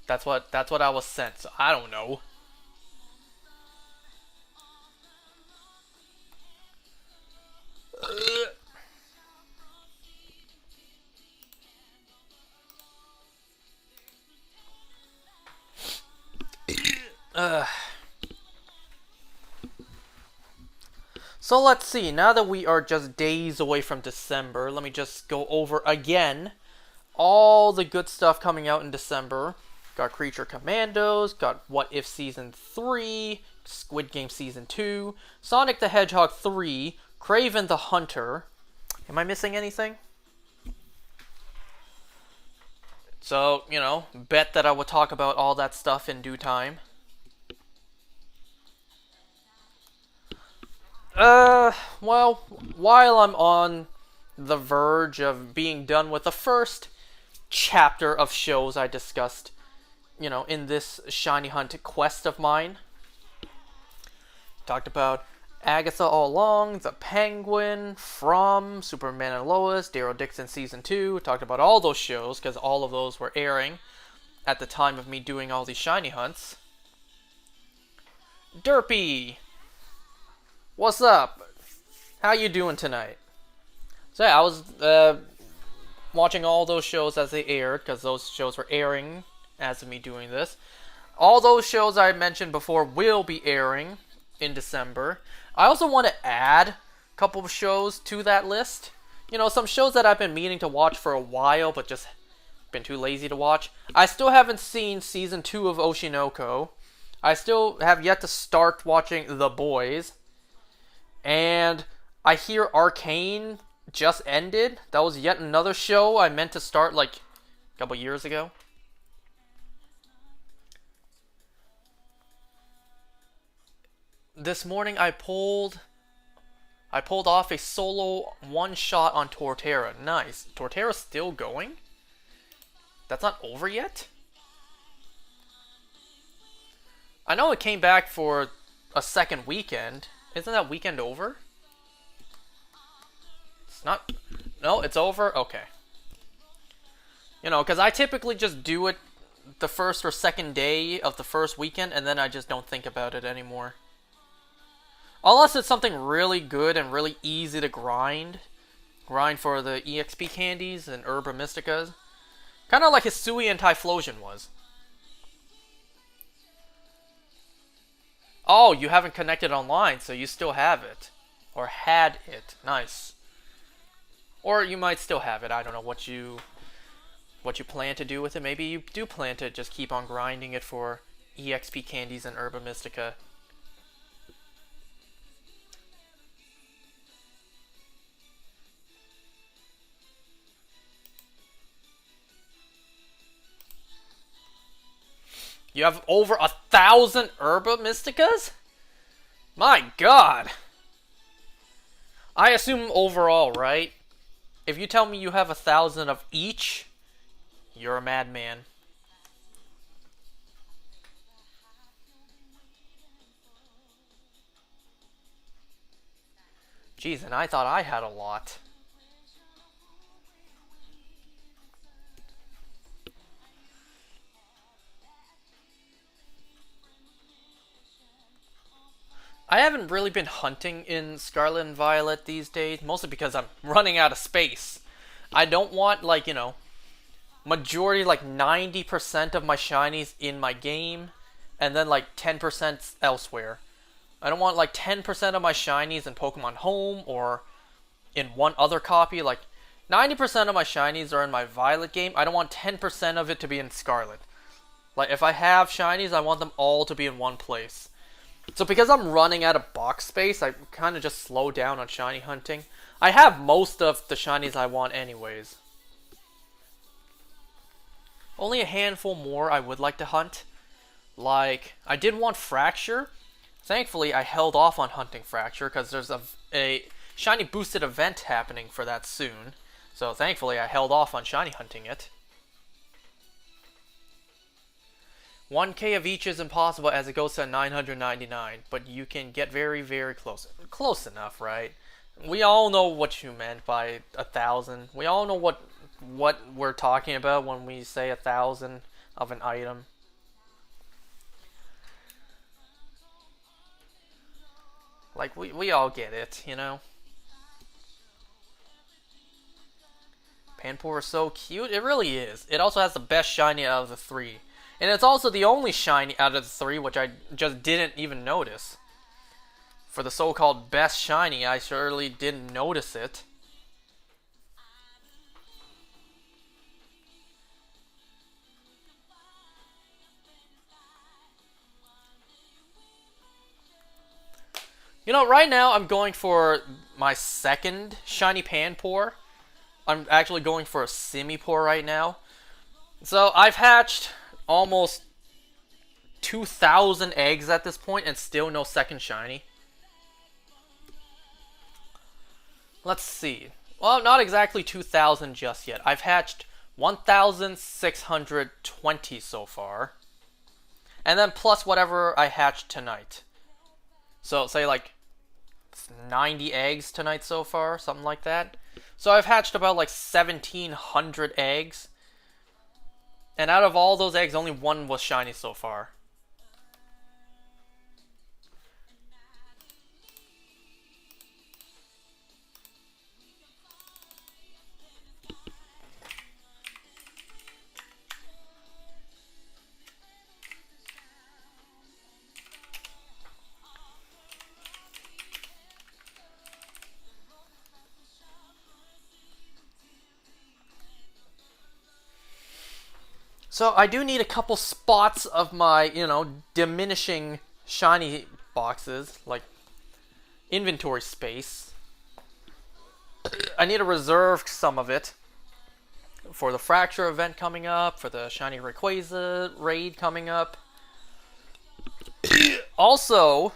That's what I was sent, so I don't know. So let's see, now that we are just days away from December, let me just go over again all the good stuff coming out in December. Got Creature Commandos, got What If Season 3, Squid Game Season 2, Sonic the Hedgehog 3, Kraven the Hunter. Am I missing anything? So, you know, bet that I would talk about all that stuff in due time. Well, while I'm on the verge of being done with the first chapter of shows I discussed, you know, in this Shiny Hunt quest of mine, talked about Agatha All Along, The Penguin, From, Superman and Lois, Daryl Dixon Season 2, talked about all those shows, because all of those were airing at the time of me doing all these Shiny Hunts. Derpy! What's up? How you doing tonight? So yeah, I was watching all those shows as they aired, because those shows were airing as of me doing this. All those shows I mentioned before will be airing in December. I also want to add a couple of shows to that list. You know, some shows that I've been meaning to watch for a while, but just been too lazy to watch. I still haven't seen Season 2 of Oshinoko. I still have yet to start watching The Boys. And I hear Arcane just ended. That was yet another show I meant to start like a couple years ago. This morning I pulled off a solo one shot on Torterra. Nice. Torterra's still going? That's not over yet? I know it came back for a second weekend. Isn't that weekend over? It's not... No, it's over? Okay. You know, because I typically just do it the first or second day of the first weekend, and then I just don't think about it anymore. Unless it's something really good and really easy to grind. Grind for the EXP candies and Herba Mysticas. Kind of like Hisui and Typhlosion was. Oh, you haven't connected online, so you still have it. Or had it. Nice. Or you might still have it. I don't know what you plan to do with it. Maybe you do plan to just keep on grinding it for EXP candies and Herba Mystica. You have over 1,000 Herba Mysticas? My god! I assume overall, right? If you tell me you have 1,000 of each, you're a madman. Jeez, and I thought I had a lot. I haven't really been hunting in Scarlet and Violet these days, mostly because I'm running out of space. I don't want, like, majority, like 90% of my shinies in my game, and then like 10% elsewhere. I don't want like 10% of my shinies in Pokemon Home or in one other copy. Like 90% of my shinies are in my Violet game. I don't want 10% of it to be in Scarlet. Like if I have shinies, I want them all to be in one place. So because I'm running out of box space, I kind of just slow down on shiny hunting. I have most of the shinies I want anyways. Only a handful more I would like to hunt. Like, I did want Fracture. Thankfully, I held off on hunting Fracture because there's a shiny boosted event happening for that soon. So thankfully, I held off on shiny hunting it. 1k of each is impossible as it goes to 999, but you can get very, very close. Close enough, right? We all know what you meant by 1,000. We all know what we're talking about when we say 1,000 of an item. Like, we all get it, you know? Panpour is so cute. It really is. It also has the best shiny out of the three. And it's also the only shiny out of the three which I just didn't even notice. For the so-called best shiny, I surely didn't notice it. You know, right now I'm going for my second shiny Panpour. I'm actually going for a Simipour right now. So I've hatched almost 2,000 eggs at this point and still no second shiny. Let's see. Well, not exactly 2,000 just yet. I've hatched 1,620 so far. And then plus whatever I hatched tonight. So say like 90 eggs tonight so far, something like that. So I've hatched about like 1,700 eggs. And out of all those eggs, only one was shiny so far. So I do need a couple spots of my, diminishing shiny boxes, like inventory space. I need to reserve some of it for the Fracture event coming up, for the shiny Rayquaza raid coming up. Also,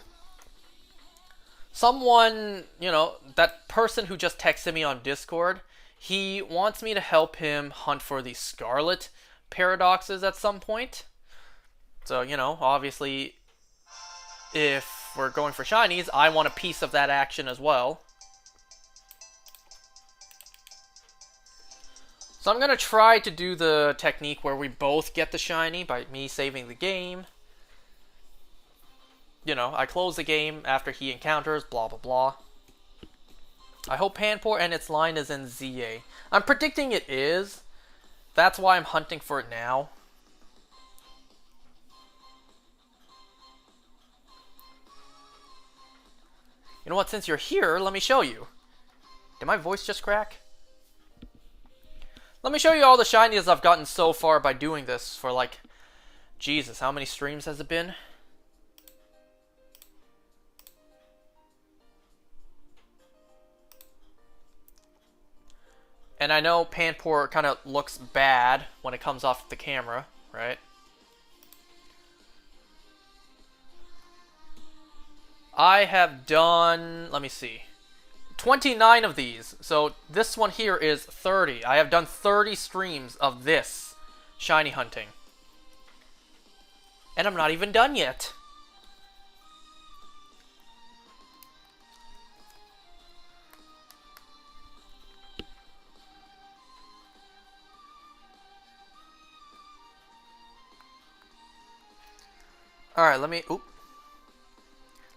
someone, that person who just texted me on Discord, he wants me to help him hunt for the Scarlet paradoxes at some point. So, obviously, if we're going for shinies, I want a piece of that action as well. So I'm going to try to do the technique where we both get the shiny by me saving the game. I close the game after he encounters, blah, blah, blah. I hope Panpour and its line is in ZA. I'm predicting it is. That's why I'm hunting for it now. You know what? Since you're here, let me show you. Did my voice just crack? Let me show you all the shinies I've gotten so far by doing this for like... Jesus, how many streams has it been? And I know Panpour kind of looks bad when it comes off the camera, right? I have done, let me see, 29 of these. So this one here is 30. I have done 30 streams of this shiny hunting. And I'm not even done yet. Alright, let me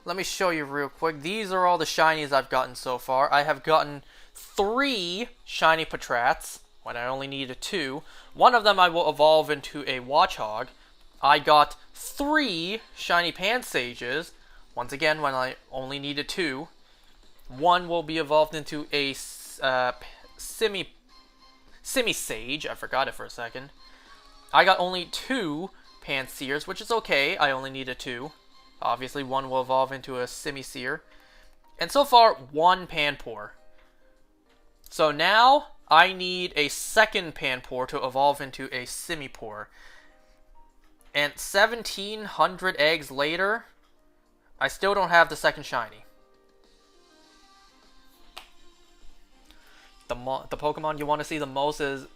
let me show you real quick. These are all the shinies I've gotten so far. I have gotten 3 shiny Patrats when I only needed 2. One of them I will evolve into a Watchog. I got 3 shiny Pansages, once again when I only needed 2. One will be evolved into a Simi-Sage. I forgot it for a second. I got only 2 Panseers, which is okay. I only needed 2. Obviously, one will evolve into a Simi-Seer. And so far, 1 Panpour. So now, I need a second Panpour to evolve into a Simipour. And 1,700 eggs later, I still don't have the second shiny. The Pokemon you want to see the most is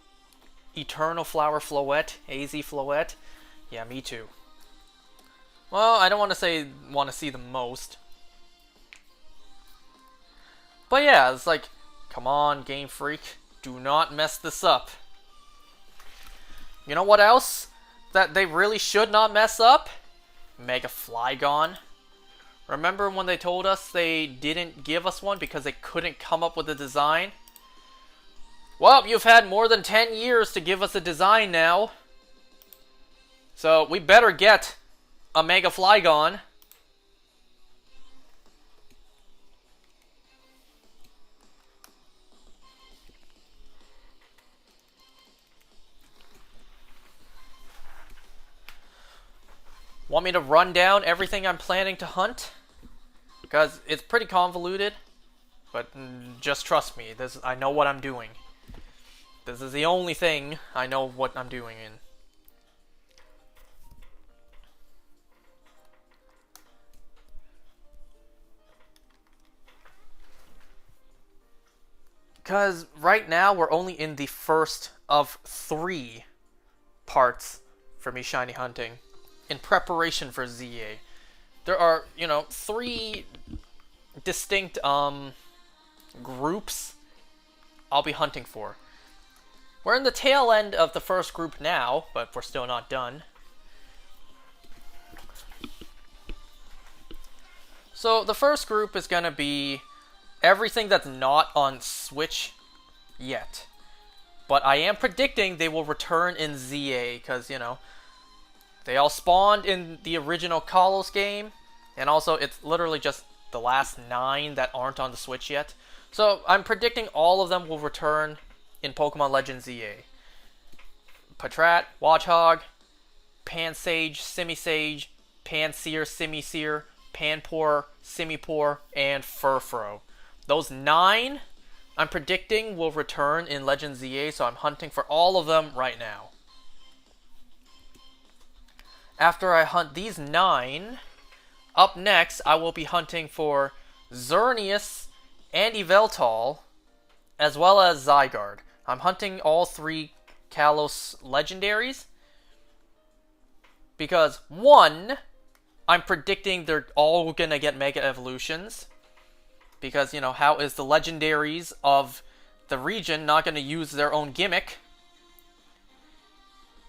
Eternal Flower Floette, AZ Floette. Yeah, me too. Well, I don't want to say want to see the most. But yeah, it's like, come on, Game Freak. Do not mess this up. You know what else that they really should not mess up? Mega Flygon. Remember when they told us they didn't give us one because they couldn't come up with a design? Well, you've had more than 10 years to give us a design now. So we better get a Mega Flygon. Want me to run down everything I'm planning to hunt? Because it's pretty convoluted. But just trust me, I know what I'm doing. This is the only thing I know what I'm doing in. Because right now we're only in the first of 3 parts for me shiny hunting in preparation for ZA. There are, 3 distinct groups I'll be hunting for. We're in the tail end of the first group now, but we're still not done. So the first group is going to be everything that's not on Switch yet. But I am predicting they will return in ZA, because, they all spawned in the original Kalos game, and also it's literally just the last 9 that aren't on the Switch yet. So I'm predicting all of them will return in Pokemon Legends ZA. Patrat, Watchog, Pansage, Simisage, Panseer, Simiseer, Panpour, Simipour, and Furfrou. Those 9 I'm predicting will return in Legends ZA, so I'm hunting for all of them right now. After I hunt these 9, up next I will be hunting for Xerneas and Yveltal, as well as Zygarde. I'm hunting all 3 Kalos legendaries because 1, I'm predicting they're all gonna get Mega Evolutions. Because, how is the legendaries of the region not gonna use their own gimmick?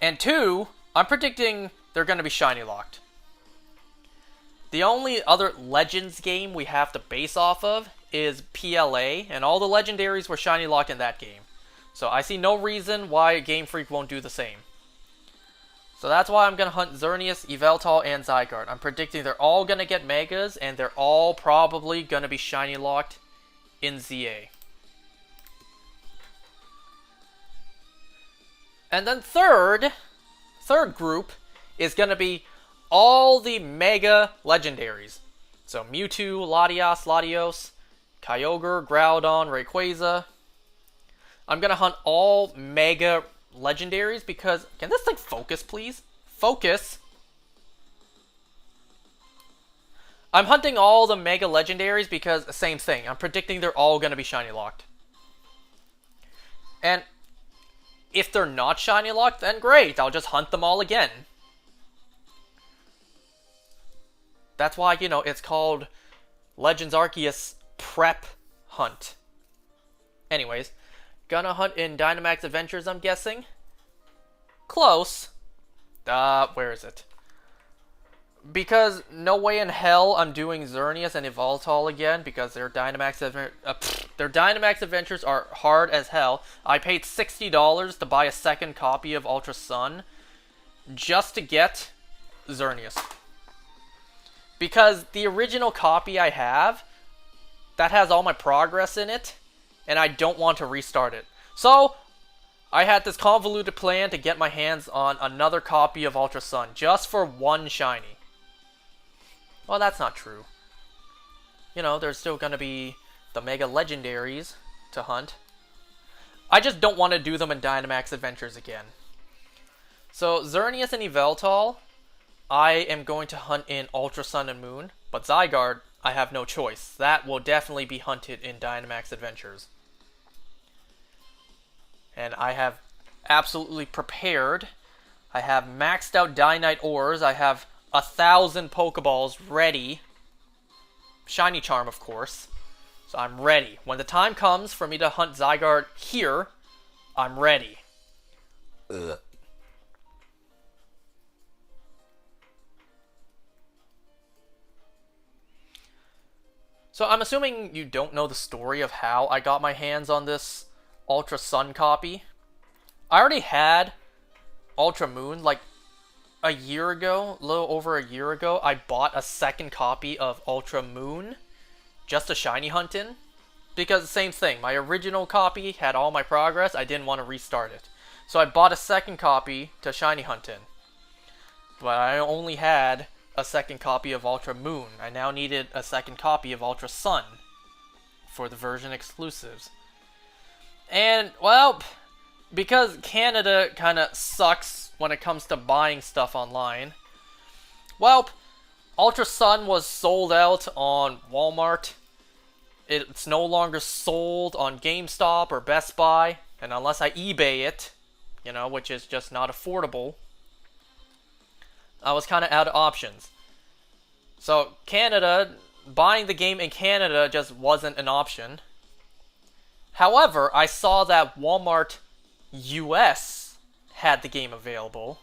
And 2, I'm predicting they're gonna be shiny locked. The only other Legends game we have to base off of is PLA, and all the legendaries were shiny locked in that game. So I see no reason why Game Freak won't do the same. So that's why I'm going to hunt Xerneas, Yveltal, and Zygarde. I'm predicting they're all going to get Megas, and they're all probably going to be shiny locked in ZA. And then third group is going to be all the Mega Legendaries. So Mewtwo, Latios, Kyogre, Groudon, Rayquaza. I'm going to hunt all Mega Legendaries because... Can this thing focus, please? Focus! I'm hunting all the Mega Legendaries because, same thing, I'm predicting they're all going to be shiny locked. And if they're not shiny locked, then great, I'll just hunt them all again. That's why, it's called Legends Arceus Prep Hunt. Anyways, gonna hunt in Dynamax Adventures, I'm guessing. Close. Where is it? Because no way in hell I'm doing Xerneas and Yveltal again, because their Dynamax adventures are hard as hell. I paid $60 to buy a second copy of Ultra Sun just to get Xerneas. Because the original copy I have, that has all my progress in it, and I don't want to restart it. So, I had this convoluted plan to get my hands on another copy of Ultra Sun, just for one shiny. Well, that's not true. You know, there's still gonna be the Mega Legendaries to hunt. I just don't want to do them in Dynamax Adventures again. So, Xerneas and Yveltal, I am going to hunt in Ultra Sun and Moon, but Zygarde, I have no choice. That will definitely be hunted in Dynamax Adventures. And I have absolutely prepared. I have maxed out Dynite ores. I have 1,000 Pokeballs ready. Shiny Charm, of course. So I'm ready. When the time comes for me to hunt Zygarde here, I'm ready. Ugh. So I'm assuming you don't know the story of how I got my hands on this Ultra Sun copy. I already had Ultra Moon like a year ago, a little over a year ago. I bought a second copy of Ultra Moon just to shiny hunt in. Because same thing, my original copy had all my progress, I didn't want to restart it. So I bought a second copy to shiny hunt in. But I only had a second copy of Ultra Moon. I now needed a second copy of Ultra Sun for the version exclusives. And, well, because Canada kind of sucks when it comes to buying stuff online, well, Ultra Sun was sold out on Walmart. It's no longer sold on GameStop or Best Buy, and unless I eBay it, you know, which is just not affordable, I was kind of out of options. So Canada, buying the game in Canada just wasn't an option. However, I saw that Walmart US had the game available.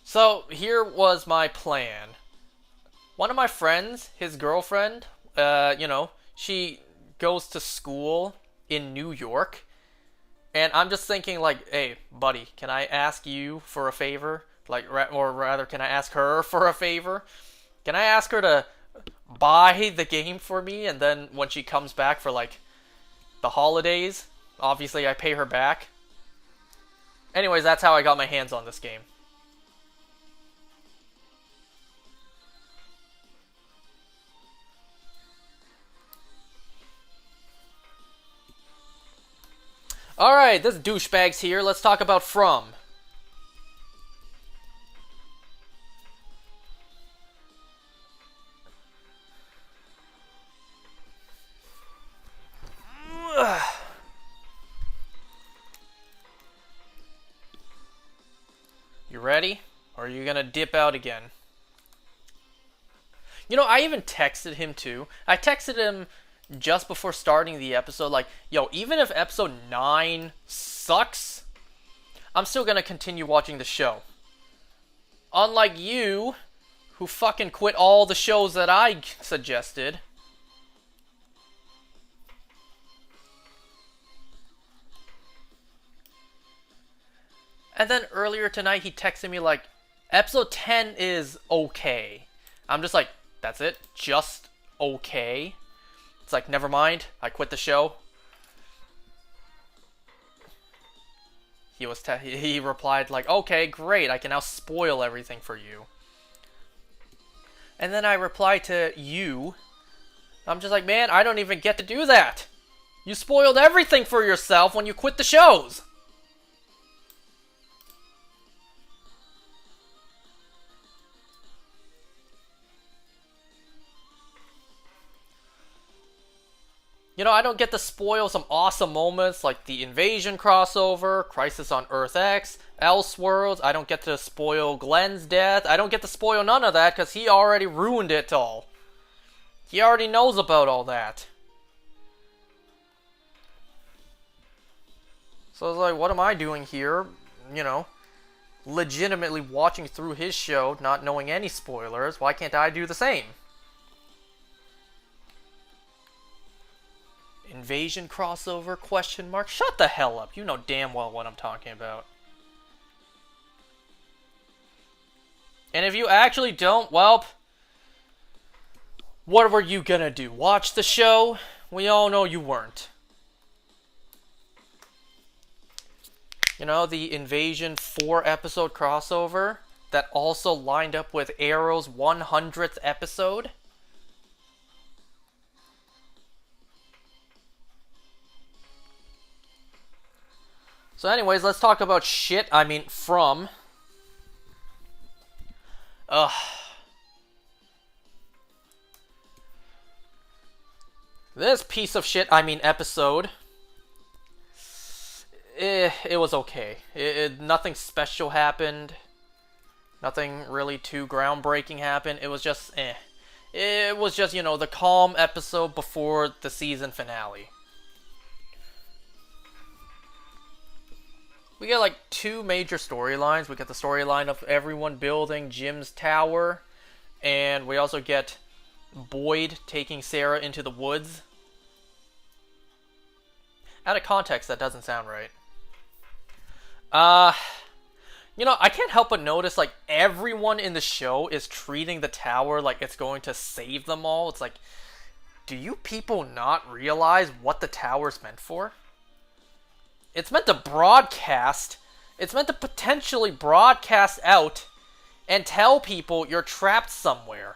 So here was my plan. One of my friends, his girlfriend, she goes to school in New York. And I'm just thinking like, hey, buddy, can I ask you for a favor? Or rather, can I ask her for a favor? Can I ask her to buy the game for me, and then when she comes back for like the holidays, obviously I pay her back. Anyways, that's how I got my hands on this game. Alright, this douchebag's here. Let's talk about From. You ready? Or are you gonna dip out again? You know, I even texted him too. I texted him just before starting the episode, like, yo, even if episode 9 sucks, I'm still gonna continue watching the show. Unlike you, who fucking quit all the shows that I suggested. And then earlier tonight, he texted me like, episode 10 is okay. I'm just like, that's it? Just okay? It's like, never mind, I quit the show. He replied like, okay, great, I can now spoil everything for you. And then I replied to you. I'm just like, man, I don't even get to do that. You spoiled everything for yourself when you quit the shows. You know, I don't get to spoil some awesome moments like the Invasion crossover, Crisis on Earth X, Elseworlds. I don't get to spoil Glenn's death. I don't get to spoil none of that because he already ruined it all. He already knows about all that. So I was like, what am I doing here? You know, legitimately watching through his show, not knowing any spoilers. Why can't I do the same? Invasion crossover? Question mark? Shut the hell up. You know damn well what I'm talking about. And if you actually don't, well, what were you gonna do? Watch the show? We all know you weren't. You know, the Invasion 4-episode crossover that also lined up with Arrow's 100th episode? So anyways, let's talk about shit, from. Ugh. This piece of shit, episode. It was okay. Nothing special happened. Nothing really too groundbreaking happened. It was just, It was just, the calm episode before the season finale. We get like two major storylines. We get the storyline of everyone building Jim's tower, and we also get Boyd taking Sarah into the woods. Out of context, that doesn't sound right. I can't help but notice, like, everyone in the show is treating the tower like it's going to save them all. It's like, do you people not realize what the tower's meant for? It's meant to broadcast. It's meant to potentially broadcast out and tell people you're trapped somewhere.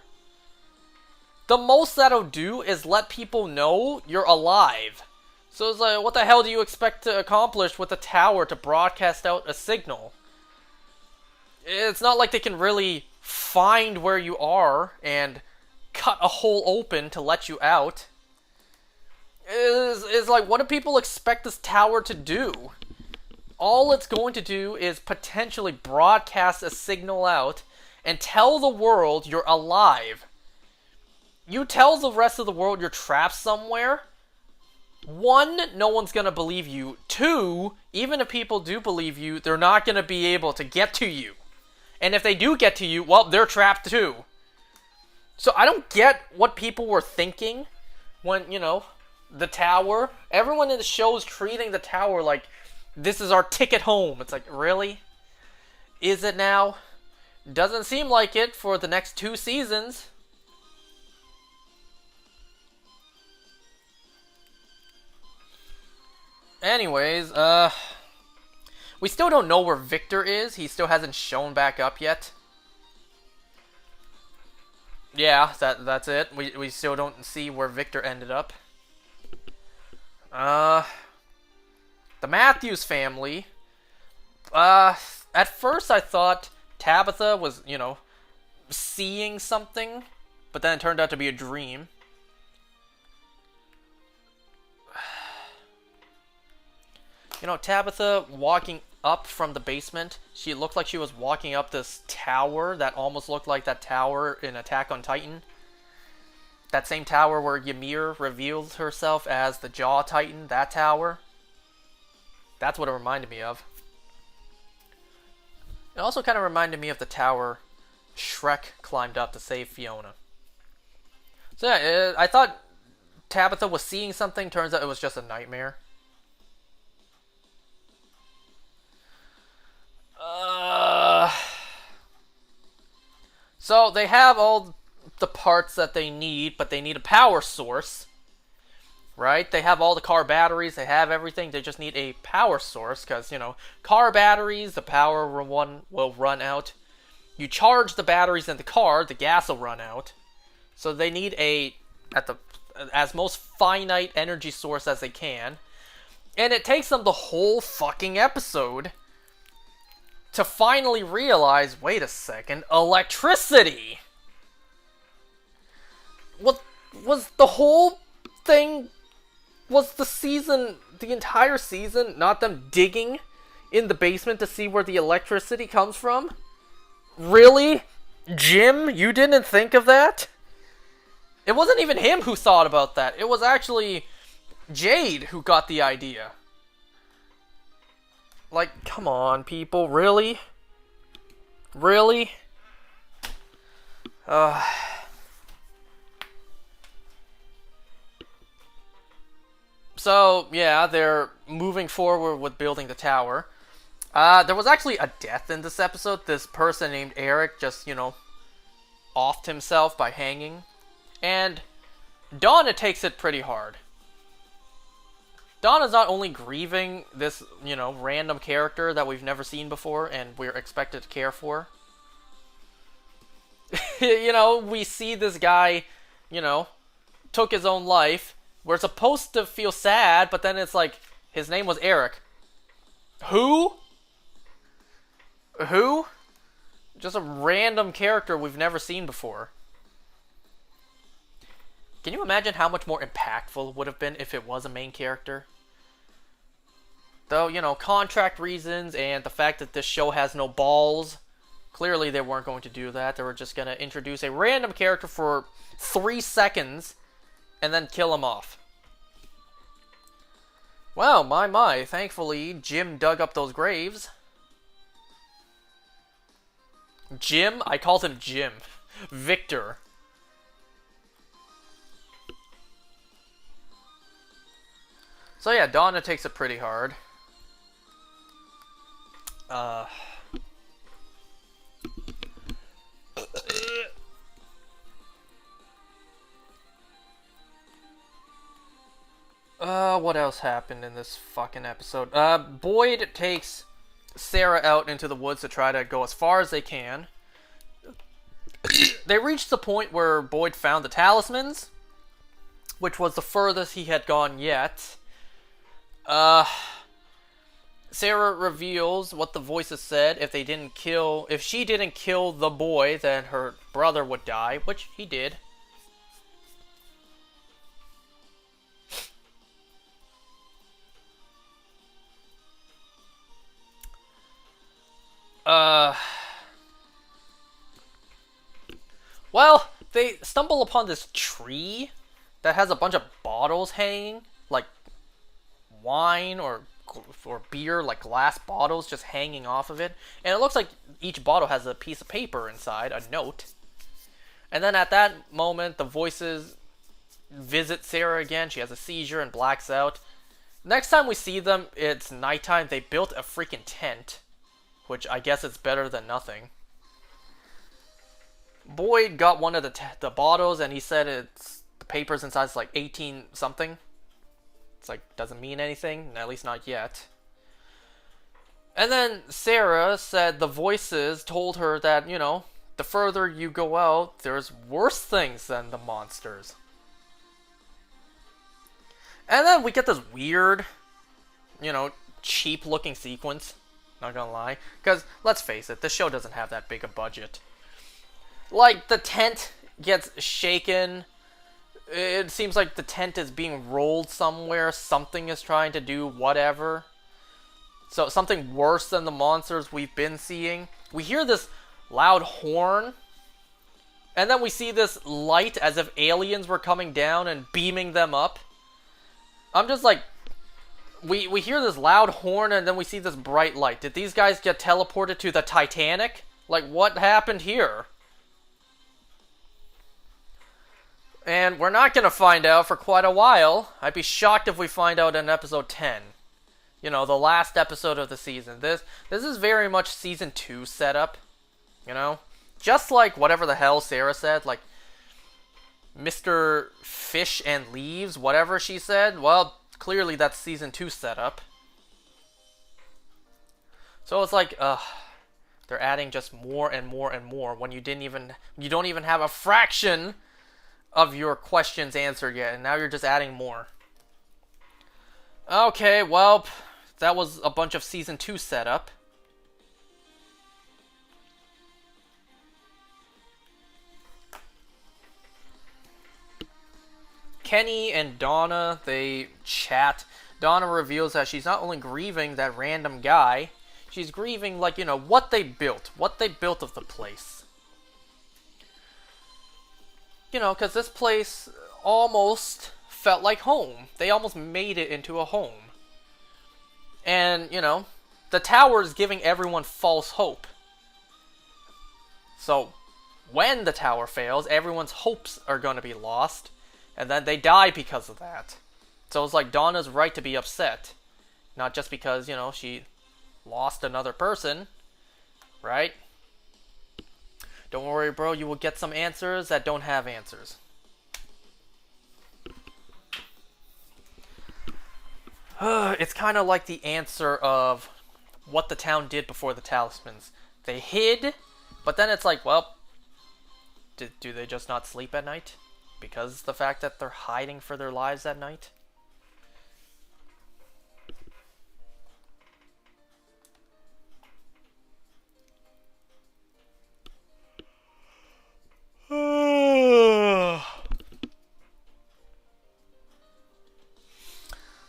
The most that'll do is let people know you're alive. So it's like, what the hell do you expect to accomplish with a tower to broadcast out a signal? It's not like they can really find where you are and cut a hole open to let you out. Is like, what do people expect this tower to do? All it's going to do is potentially broadcast a signal out and tell the world you're alive. You tell the rest of the world you're trapped somewhere. 1, no one's gonna believe you. 2, even if people do believe you, they're not gonna be able to get to you. And if they do get to you, well, they're trapped too. So I don't get what people were thinking when, the tower. Everyone in the show is treating the tower like this is our ticket home. It's like, really? Is it now? Doesn't seem like it for the next 2 seasons. Anyways, we still don't know where Victor is. He still hasn't shown back up yet. Yeah, that's it. We still don't see where Victor ended up. The Matthews family. At first I thought Tabitha was, seeing something, but then it turned out to be a dream. Tabitha walking up from the basement, she looked like she was walking up this tower that almost looked like that tower in Attack on Titan. That same tower where Ymir revealed herself as the Jaw Titan, that tower. That's what it reminded me of. It also kind of reminded me of the tower Shrek climbed up to save Fiona. So yeah, I thought Tabitha was seeing something, turns out it was just a nightmare. So they have all the parts that they need, but they need a power source, right? They have all the car batteries, they have everything, they just need a power source, because, car batteries, the power will run out. You charge the batteries in the car, the gas will run out. So they need as most finite energy source as they can. And it takes them the whole fucking episode to finally realize, wait a second, electricity! What was the whole thing? Was the entire season, not them digging in the basement to see where the electricity comes from? Really? Jim, you didn't think of that? It wasn't even him who thought about that. It was actually Jade who got the idea. Like, come on, people, really? Really? Uh, so, yeah, they're moving forward with building the tower. There was actually a death in this episode. This person named Eric just, offed himself by hanging. And Donna takes it pretty hard. Donna's not only grieving this, random character that we've never seen before and we're expected to care for. We see this guy, took his own life. We're supposed to feel sad, but then it's like, his name was Eric. Who? Who? Just a random character we've never seen before. Can you imagine how much more impactful it would have been if it was a main character? Though, contract reasons and the fact that this show has no balls, clearly they weren't going to do that. They were just going to introduce a random character for 3 seconds and then kill him off. Well, my. Thankfully, Jim dug up those graves. Jim? I called him Jim. Victor. So yeah, Donna takes it pretty hard. What else happened in this fucking episode? Boyd takes Sarah out into the woods to try to go as far as they can. They reached the point where Boyd found the talismans, which was the furthest he had gone yet. Sarah reveals what the voices said. If she didn't kill the boy, then her brother would die, which he did. Well, they stumble upon this tree that has a bunch of bottles hanging, like wine or beer, like glass bottles just hanging off of it. And it looks like each bottle has a piece of paper inside, a note. And then at that moment, the voices visit Sarah again. She has a seizure and blacks out. Next time we see them, it's nighttime. They built a freaking tent, which I guess is better than nothing. Boyd got one of the bottles, and he said the papers inside is like 18 something. It's like, doesn't mean anything, at least not yet. And then Sarah said the voices told her that, the further you go out, there's worse things than the monsters. And then we get this weird, cheap looking sequence. Not gonna lie. Because, let's face it, this show doesn't have that big a budget. Like, the tent gets shaken. It seems like the tent is being rolled somewhere. Something is trying to do whatever. So, something worse than the monsters we've been seeing. We hear this loud horn. And then we see this light as if aliens were coming down and beaming them up. I'm just like, we hear this loud horn and then we see this bright light. Did these guys get teleported to the Titanic? Like, what happened here? And we're not going to find out for quite a while. I'd be shocked if we find out in episode 10. The last episode of the season. This is very much season 2 setup. Just like whatever the hell Sarah said, like Mr. Fish and Leaves, whatever she said. Well, clearly that's season 2 setup. So it's like, they're adding just more and more and more when you don't even have a fraction of your questions answered yet, and now you're just adding more. Okay, well, that was a bunch of season 2 setup. Kenny and Donna, they chat. Donna reveals that she's not only grieving that random guy, she's grieving, like, what they built of the place. Because this place almost felt like home. They almost made it into a home. And, the tower is giving everyone false hope. So when the tower fails, everyone's hopes are going to be lost, and then they die because of that. So it's like Donna's right to be upset, not just because, you know, she lost another person, right? Don't worry, bro, you will get some answers that don't have answers. It's kind of like the answer of what the town did before the talismans. They hid, but then it's like, well, do they just not sleep at night? Because the fact that they're hiding for their lives at night?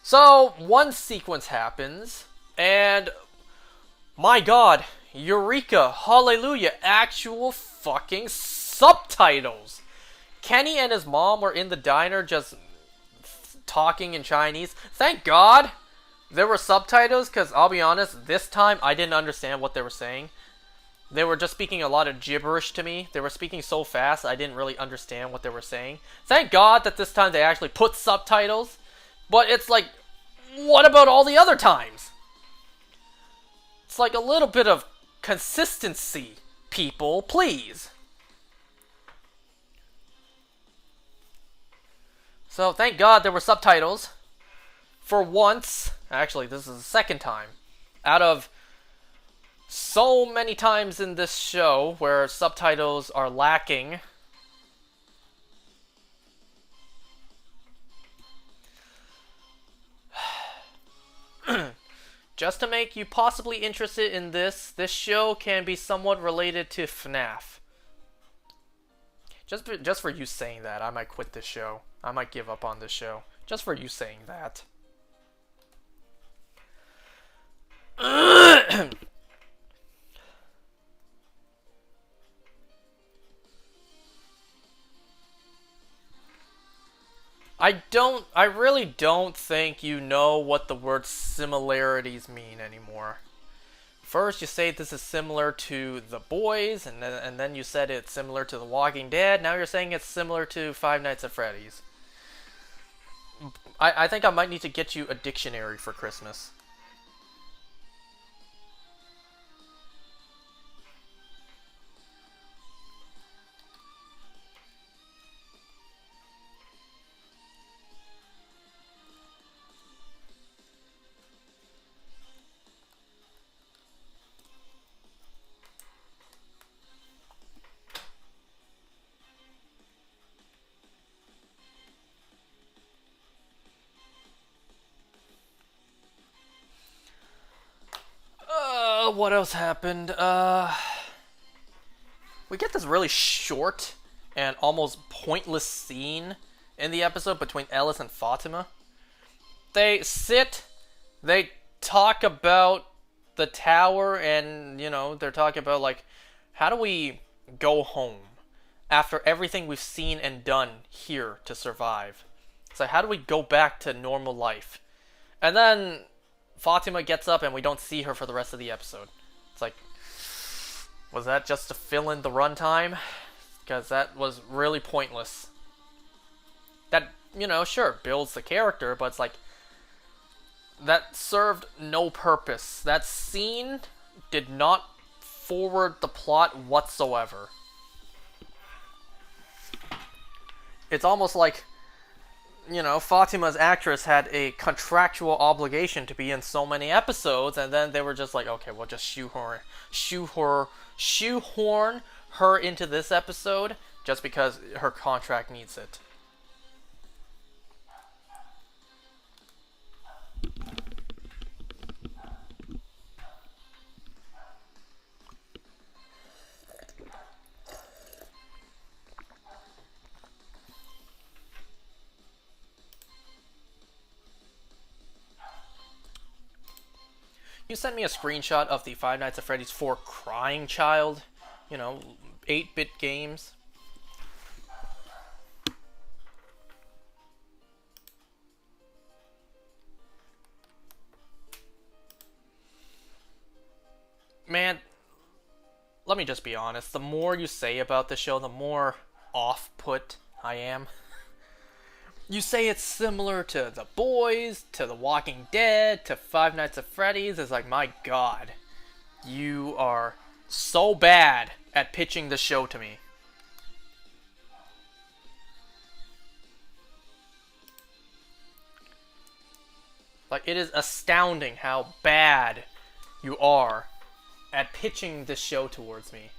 So, one sequence happens, and my god, Eureka, hallelujah, actual fucking subtitles. Kenny and his mom were in the diner just talking in Chinese. Thank God there were subtitles, because I'll be honest, this time I didn't understand what they were saying. They were just speaking a lot of gibberish to me. They were speaking so fast I didn't really understand what they were saying. Thank God that this time they actually put subtitles. But it's like, what about all the other times? It's like a little bit of consistency, people, please. So thank God there were subtitles. For once, actually this is the second time, out of so many times in this show where subtitles are lacking. Just to make you possibly interested in this show can be somewhat related to FNAF. Just for you saying that, I might quit this show. I might give up on this show. Just for you saying that. I really don't think you know what the word similarities mean anymore. First you say this is similar to The Boys, and then you said it's similar to The Walking Dead, now you're saying it's similar to Five Nights at Freddy's. I think I might need to get you a dictionary for Christmas. What else happened? We get this really short and almost pointless scene in the episode between Ellis and Fatima. They sit, they talk about the tower, and, you know, they're talking about, like, how do we go home after everything we've seen and done here to survive? So how do we go back to normal life? And then Fatima gets up and we don't see her for the rest of the episode. It's like, was that just to fill in the runtime? Because that was really pointless. That, you know, sure, builds the character, but it's like, that served no purpose. That scene did not forward the plot whatsoever. It's almost like, you know, Fatima's actress had a contractual obligation to be in so many episodes, and then they were just like, okay, we'll just shoehorn her into this episode just because her contract needs it. You sent me a screenshot of the Five Nights at Freddy's 4 crying child, you know, 8-bit games. Man, let me just be honest. The more you say about the show, the more off-put I am. You say it's similar to The Boys, to The Walking Dead, to Five Nights at Freddy's. It's like, my God. You are so bad at pitching the show to me. Like, it is astounding how bad you are at pitching this show towards me.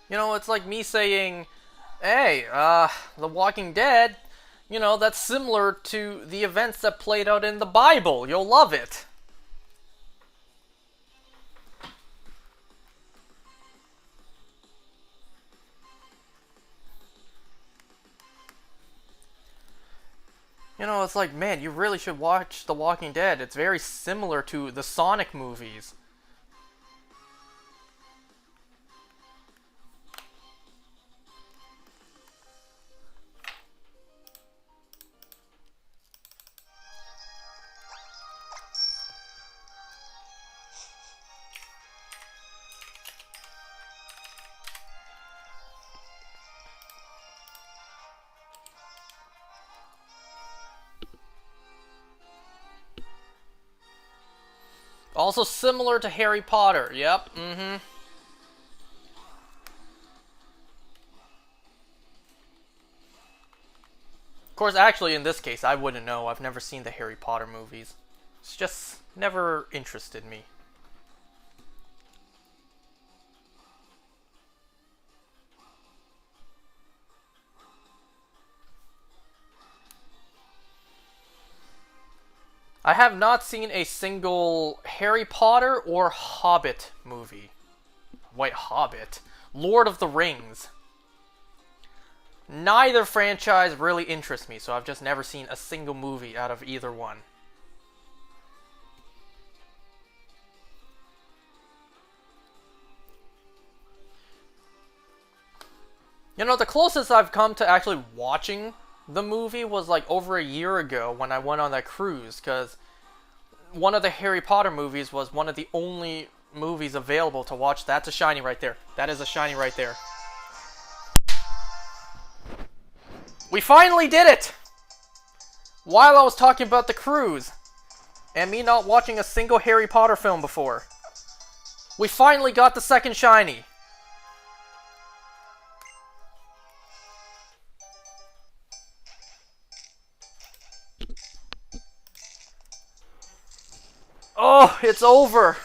You know, it's like me saying, hey, The Walking Dead, you know, that's similar to the events that played out in the Bible. You'll love it. You know, it's like, man, you really should watch The Walking Dead. It's very similar to the Sonic movies. Also similar to Harry Potter. Yep, Of course, actually, in this case, I wouldn't know. I've never seen the Harry Potter movies. It's just never interested me. I have not seen a single Harry Potter or Hobbit movie. Wait, Hobbit? Lord of the Rings. Neither franchise really interests me, so I've just never seen a single movie out of either one. You know, the closest I've come to actually watching the movie was like over a year ago when I went on that cruise, because one of the Harry Potter movies was one of the only movies available to watch. That's a shiny right there. That is a shiny right there. We finally did it! While I was talking about the cruise, and me not watching a single Harry Potter film before, we finally got the second shiny. Oh, it's over.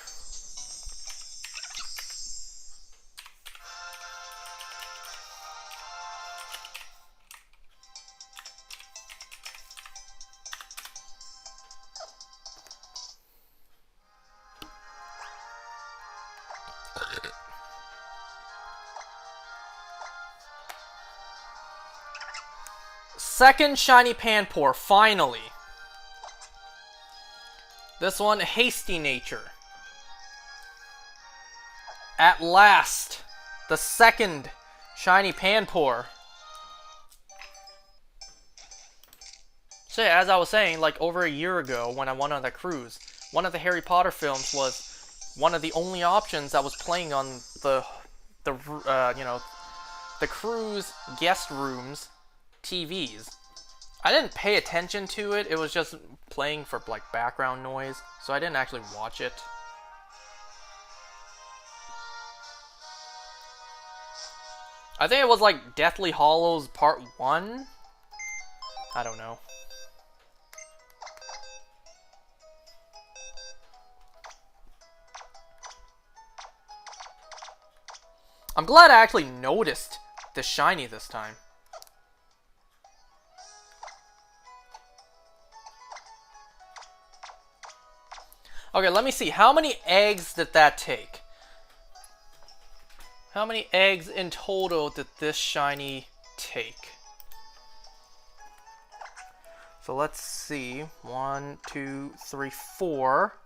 Second shiny Panpour, finally. This one, Hasty Nature. At last, the second shiny Panpour. So yeah, as I was saying, like over a year ago when I went on that cruise, one of the Harry Potter films was one of the only options that was playing on the cruise guest rooms TVs. I didn't pay attention to it. It was just playing for like background noise, so I didn't actually watch it. I think it was like Deathly Hallows Part 1? I don't know. I'm glad I actually noticed the shiny this time. Okay, let me see. How many eggs did that take? How many eggs in total did this shiny take? So let's see. 1, 2, 3, 4.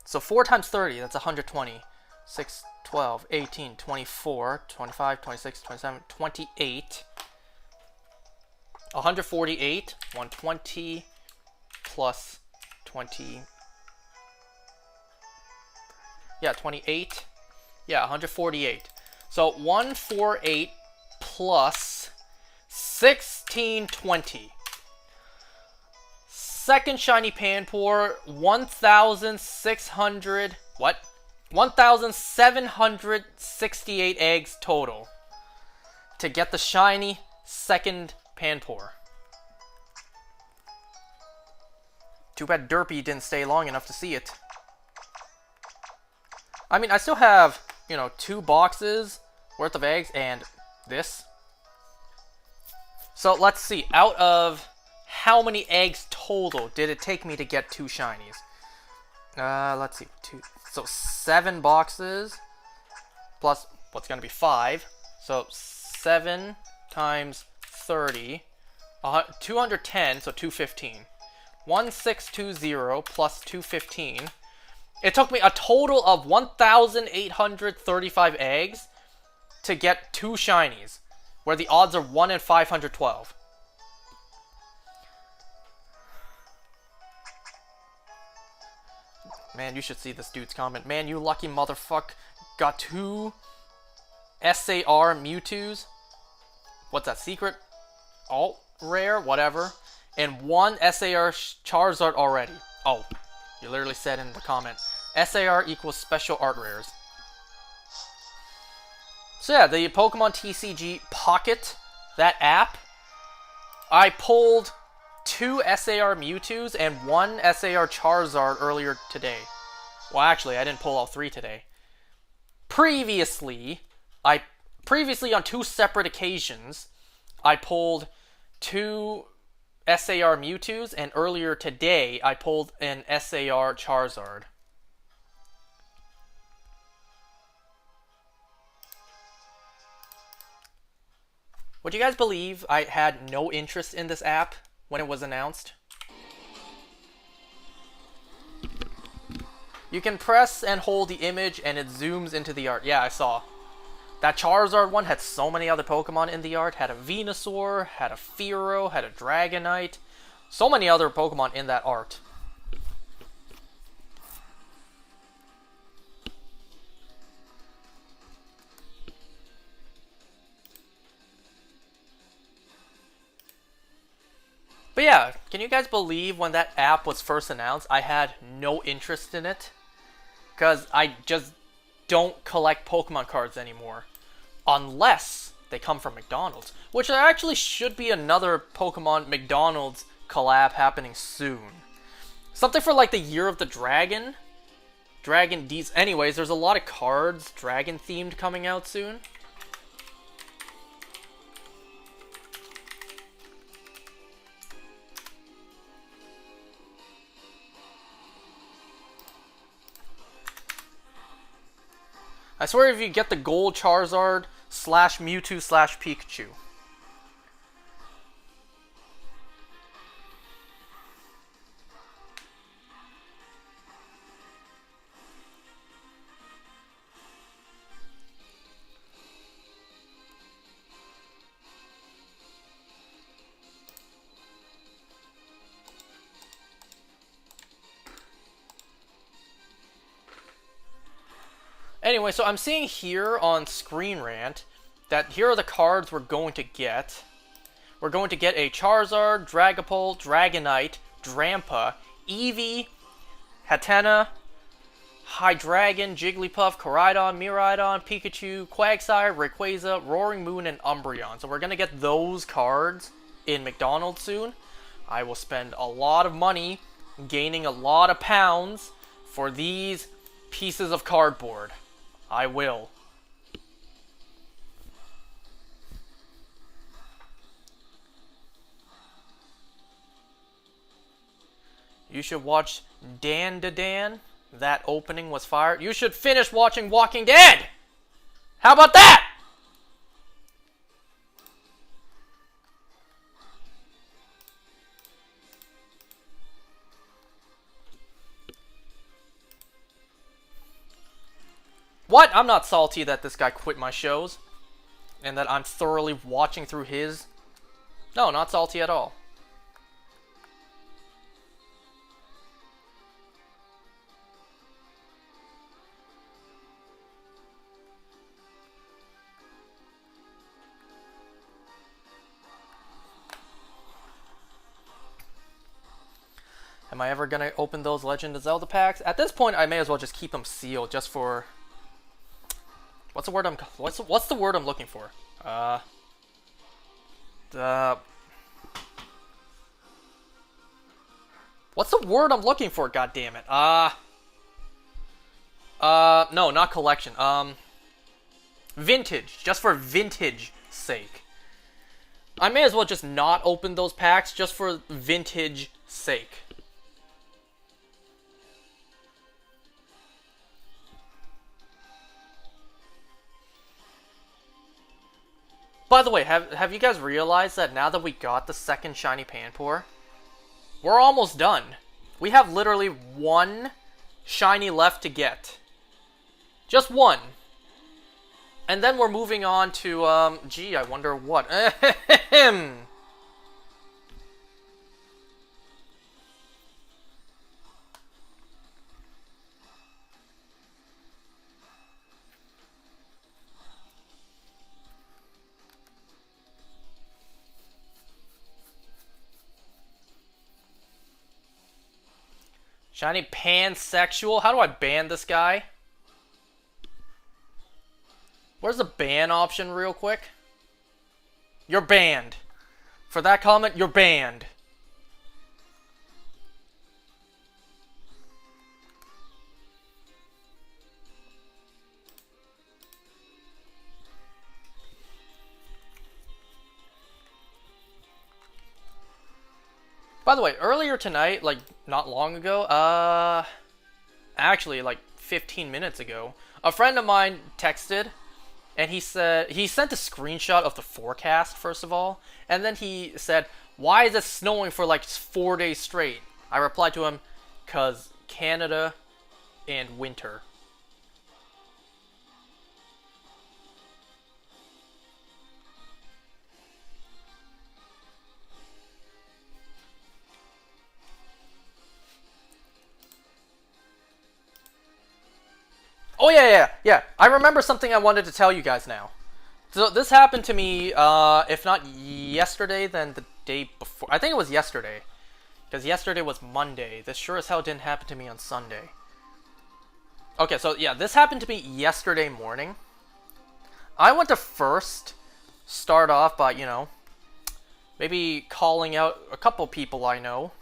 So 4 times 30, that's 120. 6, 12, 18, 24, 25, 26, 27, 28. 148, 120 plus 20. Yeah, 28. Yeah, 148. So 148 plus 1620. Second shiny Panpour, 1,600. What? 1,768 eggs total to get the shiny second Panpour. Too bad Derpy didn't stay long enough to see it. I mean, I still have, 2 boxes worth of eggs and this. So let's see. Out of how many eggs total did it take me to get 2 shinies? Let's see. 2. So 7 boxes plus what's going to be 5. So 7 times 30. 210, so 215. 1620 plus 215. It took me a total of 1,835 eggs to get 2 shinies, where the odds are 1 in 512. Man, you should see this dude's comment. Man, you lucky motherfucker got 2 SAR Mewtwo's. What's that, secret? Alt rare? Whatever. And 1 SAR Charizard already. Oh, you literally said in the comment. SAR equals special art rares. So yeah, the Pokemon TCG Pocket, that app, I pulled 2 SAR Mewtwo's and 1 SAR Charizard earlier today. Well, actually, I didn't pull all 3 today. Previously on 2 separate occasions, I pulled 2 SAR Mewtwo's, and earlier today, I pulled an SAR Charizard. Would you guys believe I had no interest in this app when it was announced? You can press and hold the image and it zooms into the art. Yeah, I saw. That Charizard one had so many other Pokemon in the art. Had a Venusaur, had a Fearow, had a Dragonite. So many other Pokemon in that art. But yeah, can you guys believe when that app was first announced, I had no interest in it? Because I just don't collect Pokemon cards anymore. Unless they come from McDonald's. Which there actually should be another Pokemon McDonald's collab happening soon. Something for like the Year of the Dragon. Dragon D's. Anyways, there's a lot of cards, dragon themed, coming out soon. I swear if you get the gold Charizard / Mewtwo / Pikachu. Anyway, so I'm seeing here on Screen Rant that here are the cards we're going to get. We're going to get a Charizard, Dragapult, Dragonite, Drampa, Eevee, Hatenna, Hydreigon, Jigglypuff, Koraidon, Miraidon, Pikachu, Quagsire, Rayquaza, Roaring Moon, and Umbreon. So we're going to get those cards in McDonald's soon. I will spend a lot of money gaining a lot of pounds for these pieces of cardboard. I will. You should watch Dan to Dan. That opening was fire. You should finish watching Walking Dead. How about that? What? I'm not salty that this guy quit my shows and that I'm thoroughly watching through his No, not salty at all. Am I ever gonna open those Legend of Zelda packs? At this point, I may as well just keep them sealed, just for. What's the word I'm looking for? The. What's the word I'm looking for? God damn it. No, not collection. Vintage, just for vintage sake. I may as well just not open those packs just for vintage sake. By the way, have you guys realized that now that we got the second shiny Panpour, we're almost done. We have literally one shiny left to get. Just one. And then we're moving on to, gee, I wonder what. Shiny pansexual? How do I ban this guy? Where's the ban option real quick? You're banned. For that comment, you're banned. By the way, earlier tonight, like not long ago, actually like 15 minutes ago, a friend of mine texted and he said he sent a screenshot of the forecast first of all, and then he said, "Why is it snowing for like 4 days straight?" I replied to him, "'Cause Canada and winter." Oh yeah. I remember something I wanted to tell you guys now. So this happened to me, if not yesterday, then the day before. I think it was yesterday. Because yesterday was Monday. This sure as hell didn't happen to me on Sunday. Okay, so yeah, this happened to me yesterday morning. I want to first start off by, maybe calling out a couple people I know.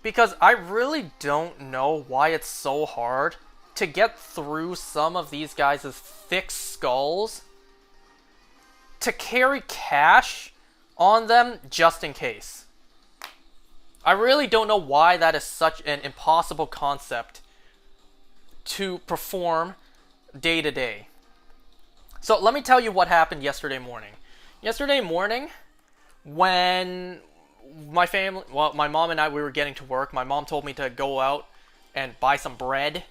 Because I really don't know why it's so hard to get through some of these guys' thick skulls to carry cash on them just in case. I really don't know why that is such an impossible concept to perform day to day. So let me tell you what happened yesterday morning. Yesterday morning, when my mom and I, we were getting to work, my mom told me to go out and buy some bread.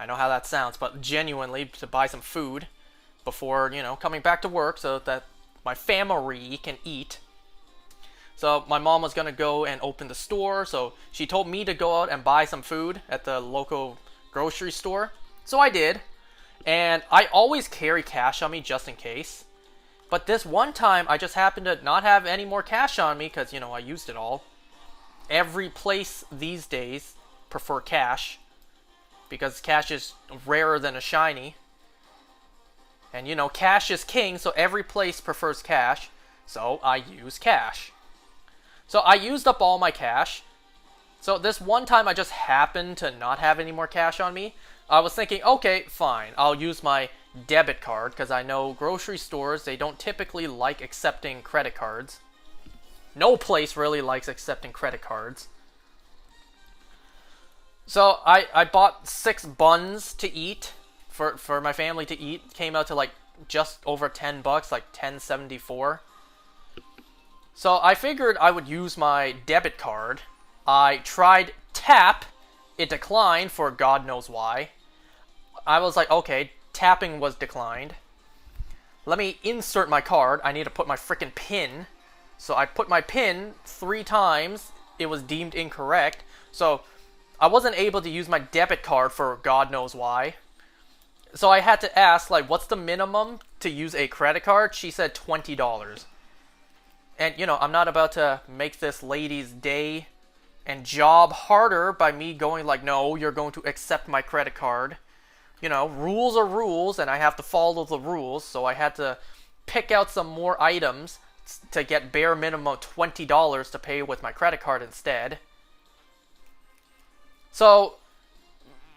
I know how that sounds, but genuinely to buy some food before, coming back to work so that my family can eat. So my mom was going to go and open the store, so she told me to go out and buy some food at the local grocery store. So I did, and I always carry cash on me just in case. But this one time, I just happened to not have any more cash on me because, I used it all. Every place these days prefer cash, because cash is rarer than a shiny. And cash is king, so every place prefers cash. So I use cash. So I used up all my cash. So this one time I just happened to not have any more cash on me. I was thinking, okay, fine, I'll use my debit card, because I know grocery stores, they don't typically like accepting credit cards. No place really likes accepting credit cards. So I bought 6 buns to eat for my family to eat. Came out to like just over $10, like $10.74. So I figured I would use my debit card. I tried tap. It declined for God knows why. I was like, okay, tapping was declined. let me insert my card. I need to put my freaking PIN. So I put my PIN 3 times. It was deemed incorrect. So I wasn't able to use my debit card for God knows why. So I had to ask, like, what's the minimum to use a credit card? She said $20. And, you know, I'm not about to make this lady's day and job harder by me going like, no, you're going to accept my credit card. You know, rules are rules, and I have to follow the rules. So I had to pick out some more items to get bare minimum $20 to pay with my credit card instead. So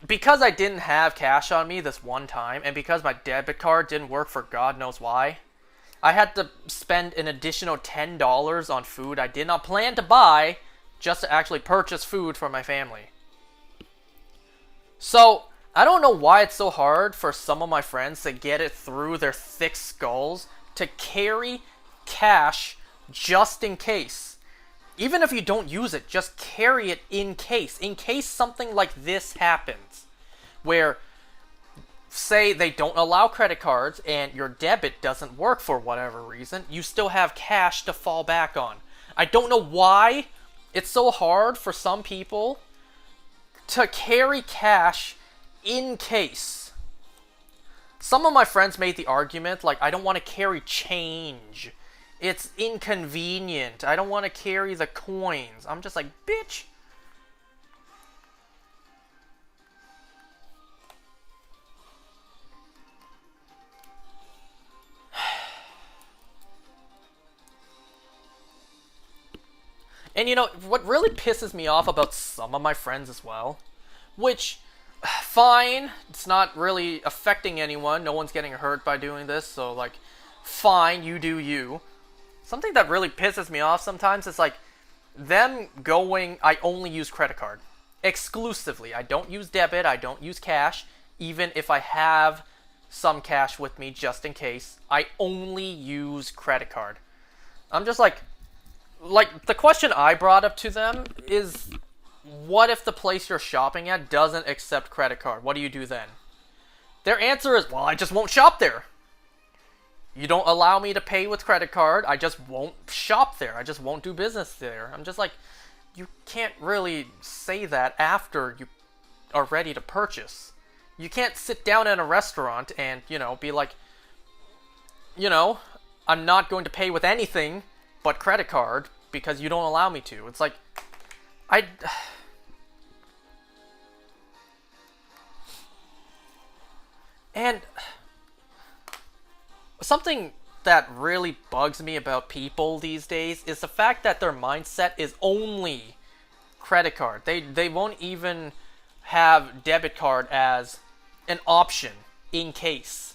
because I didn't have cash on me this one time, and because my debit card didn't work for God knows why, I had to spend an additional $10 on food I did not plan to buy just to actually purchase food for my family. So I don't know why it's so hard for some of my friends to get it through their thick skulls to carry cash just in case. Even if you don't use it, just carry it in case something like this happens, where say they don't allow credit cards and your debit doesn't work for whatever reason, you still have cash to fall back on. I don't know why it's so hard for some people to carry cash in case. Some of my friends made the argument, like, I don't want to carry change. It's inconvenient. I don't want to carry the coins. I'm just like, bitch. And you know, what really pisses me off about some of my friends as well, which, fine, it's not really affecting anyone. No one's getting hurt by doing this, so, like, fine, you do you. Something that really pisses me off sometimes is, like, them going, I only use credit card. Exclusively. I don't use debit, I don't use cash, even if I have some cash with me just in case. I only use credit card. I'm just like, the question I brought up to them is, what if the place you're shopping at doesn't accept credit card? What do you do then? Their answer is, well, I just won't shop there. You don't allow me to pay with credit card, I just won't shop there. I just won't do business there. I'm just like, you can't really say that after you are ready to purchase. You can't sit down in a restaurant and, you know, be like, you know, I'm not going to pay with anything but credit card because you don't allow me to. It's like, and something that really bugs me about people these days is the fact that their mindset is only credit card. They won't even have debit card as an option in case.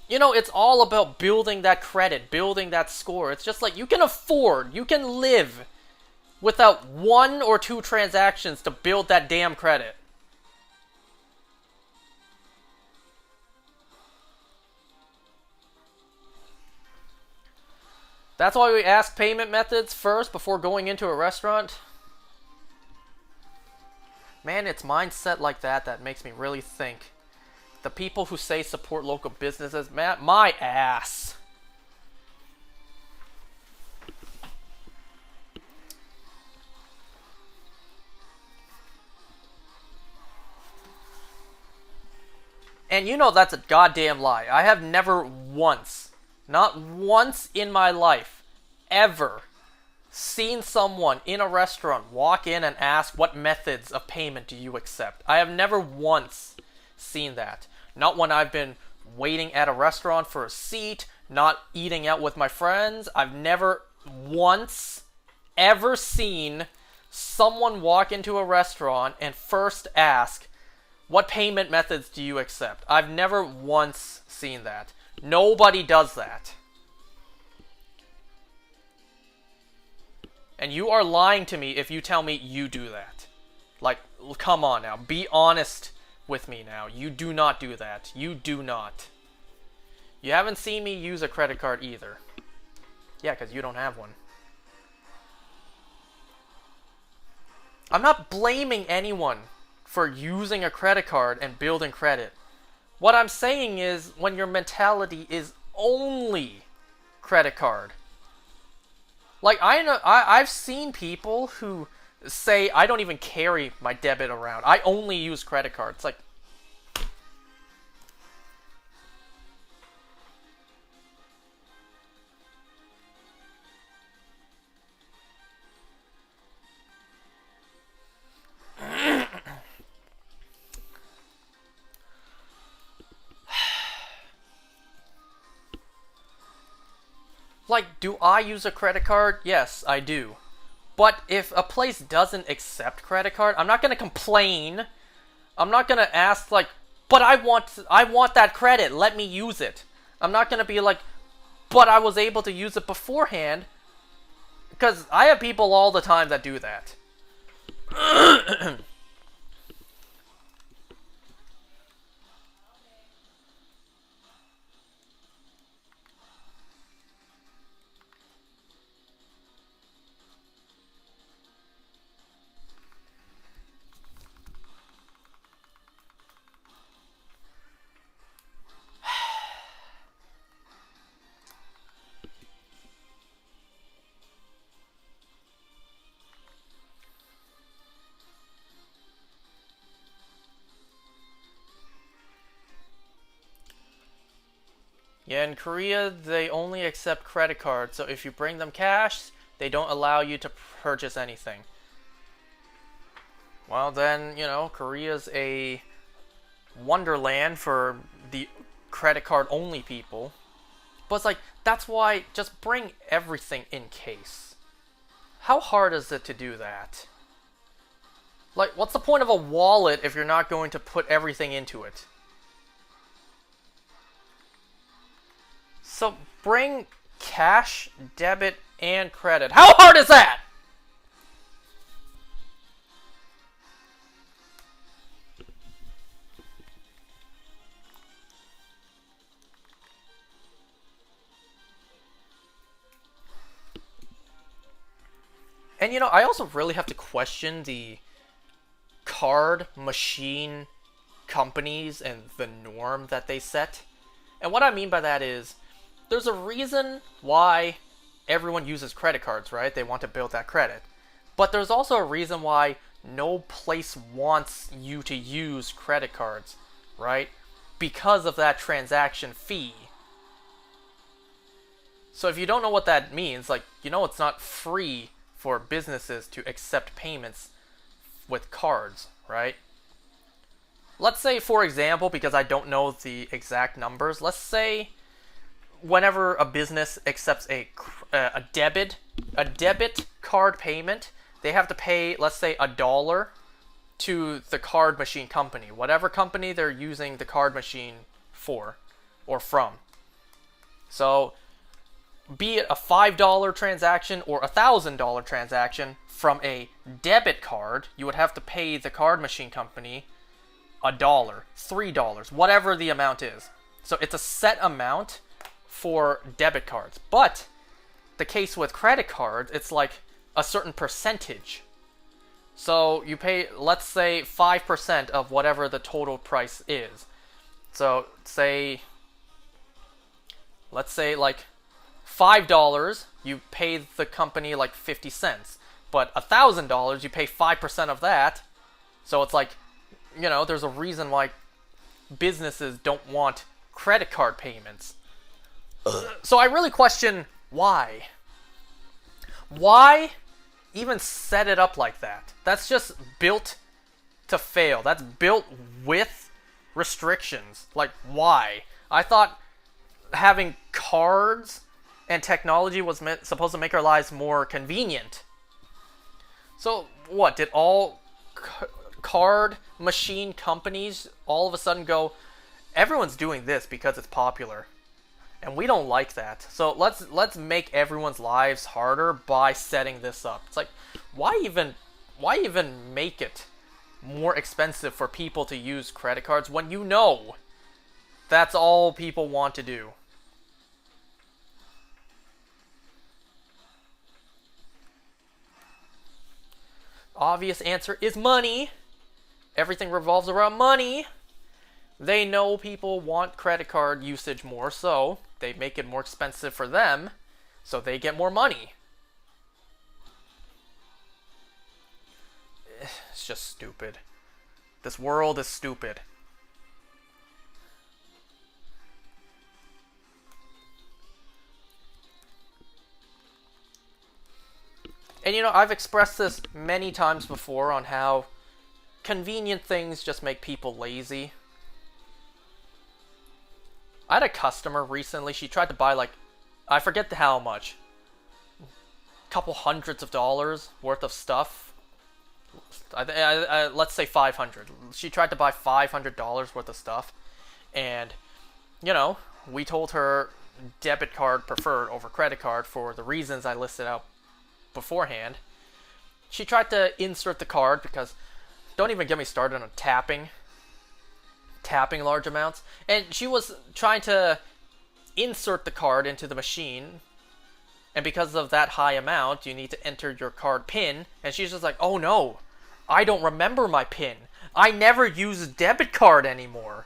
You know, it's all about building that credit, building that score. It's just like, you can live without 1 or 2 transactions to build that damn credit. That's why we ask payment methods first before going into a restaurant. Man, it's mindset like that makes me really think. The people who say support local businesses, man, my ass. And you know that's a goddamn lie. I have never once, not once in my life, ever seen someone in a restaurant walk in and ask, what methods of payment do you accept? I have never once seen that. Not when I've been waiting at a restaurant for a seat, not eating out with my friends. I've never once ever seen someone walk into a restaurant and first ask, what payment methods do you accept? I've never once seen that. Nobody does that. And you are lying to me if you tell me you do that. Like, come on now. Be honest with me now. You do not do that. You do not. You haven't seen me use a credit card either. Yeah, because you don't have one. I'm not blaming anyone for using a credit card and building credit. What I'm saying is when your mentality is only credit card. Like I know I've seen people who say I don't even carry my debit around. I only use credit cards. Like, do I use a credit card? Yes, I do. But if a place doesn't accept credit card, I'm not gonna complain. I'm not gonna ask like, but I want that credit. Let me use it. I'm not gonna be like, but I was able to use it beforehand. Because I have people all the time that do that. Yeah, in Korea, they only accept credit cards, so if you bring them cash, they don't allow you to purchase anything. Well, then, Korea's a wonderland for the credit card only people. But it's like, that's why just bring everything in case. How hard is it to do that? Like, what's the point of a wallet if you're not going to put everything into it? So bring cash, debit, and credit. How hard is that? And I also really have to question the card machine companies and the norm that they set. And what I mean by that is there's a reason why everyone uses credit cards, right? They want to build that credit. But there's also a reason why no place wants you to use credit cards, right? Because of that transaction fee. So if you don't know what that means, it's not free for businesses to accept payments with cards, right? Let's say, for example, because I don't know the exact numbers, let's say whenever a business accepts a debit card payment, they have to pay, let's say, $1 to the card machine company, whatever company they're using the card machine for or from. So, be it a $5 transaction or a $1,000 transaction from a debit card, you would have to pay the card machine company $1, $3, whatever the amount is. So it's a set amount for debit cards. But the case with credit cards, it's like a certain percentage. So you pay, let's say, 5% of whatever the total price is. So let's say like $5, you pay the company like 50 cents. But $1,000, you pay 5% of that. So it's like, there's a reason why businesses don't want credit card payments. So I really question why. Why even set it up like that? That's just built to fail. That's built with restrictions. Like, why? I thought having cards and technology was supposed to make our lives more convenient. So what? Did all card machine companies all of a sudden go, everyone's doing this because it's popular, and we don't like that, so let's make everyone's lives harder by setting this up? It's like, why even make it more expensive for people to use credit cards when that's all people want to do? Obvious answer is money. Everything revolves around money. They know people want credit card usage more, so they make it more expensive for them, so they get more money. It's just stupid. This world is stupid. And you know, I've expressed this many times before on how convenient things just make people lazy. I had a customer recently, she tried to buy like, I forget how much, a couple hundreds of dollars worth of stuff. Let's say 500. She tried to buy $500 worth of stuff, and you know, we told her debit card preferred over credit card for the reasons I listed out beforehand. She tried to insert the card because, don't even get me started on tapping large amounts, and she was trying to insert the card into the machine, and because of that high amount you need to enter your card PIN, and she's just like, oh no, I don't remember my PIN, I never use a debit card anymore.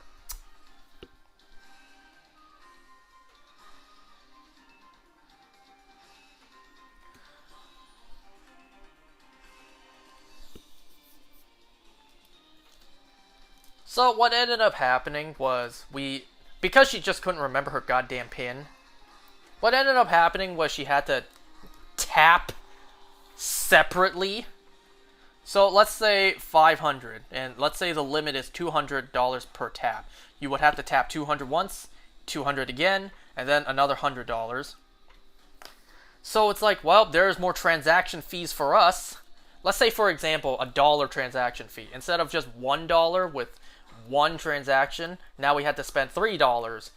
So what ended up happening was because she just couldn't remember her goddamn PIN, what ended up happening was she had to tap separately. So let's say 500, and let's say the limit is $200 per tap. You would have to tap 200 once, 200 again, and then another $100. So it's like, well, there's more transaction fees for us. Let's say, for example, $1 transaction fee. Instead of just $1 with one transaction, now we had to spend $3.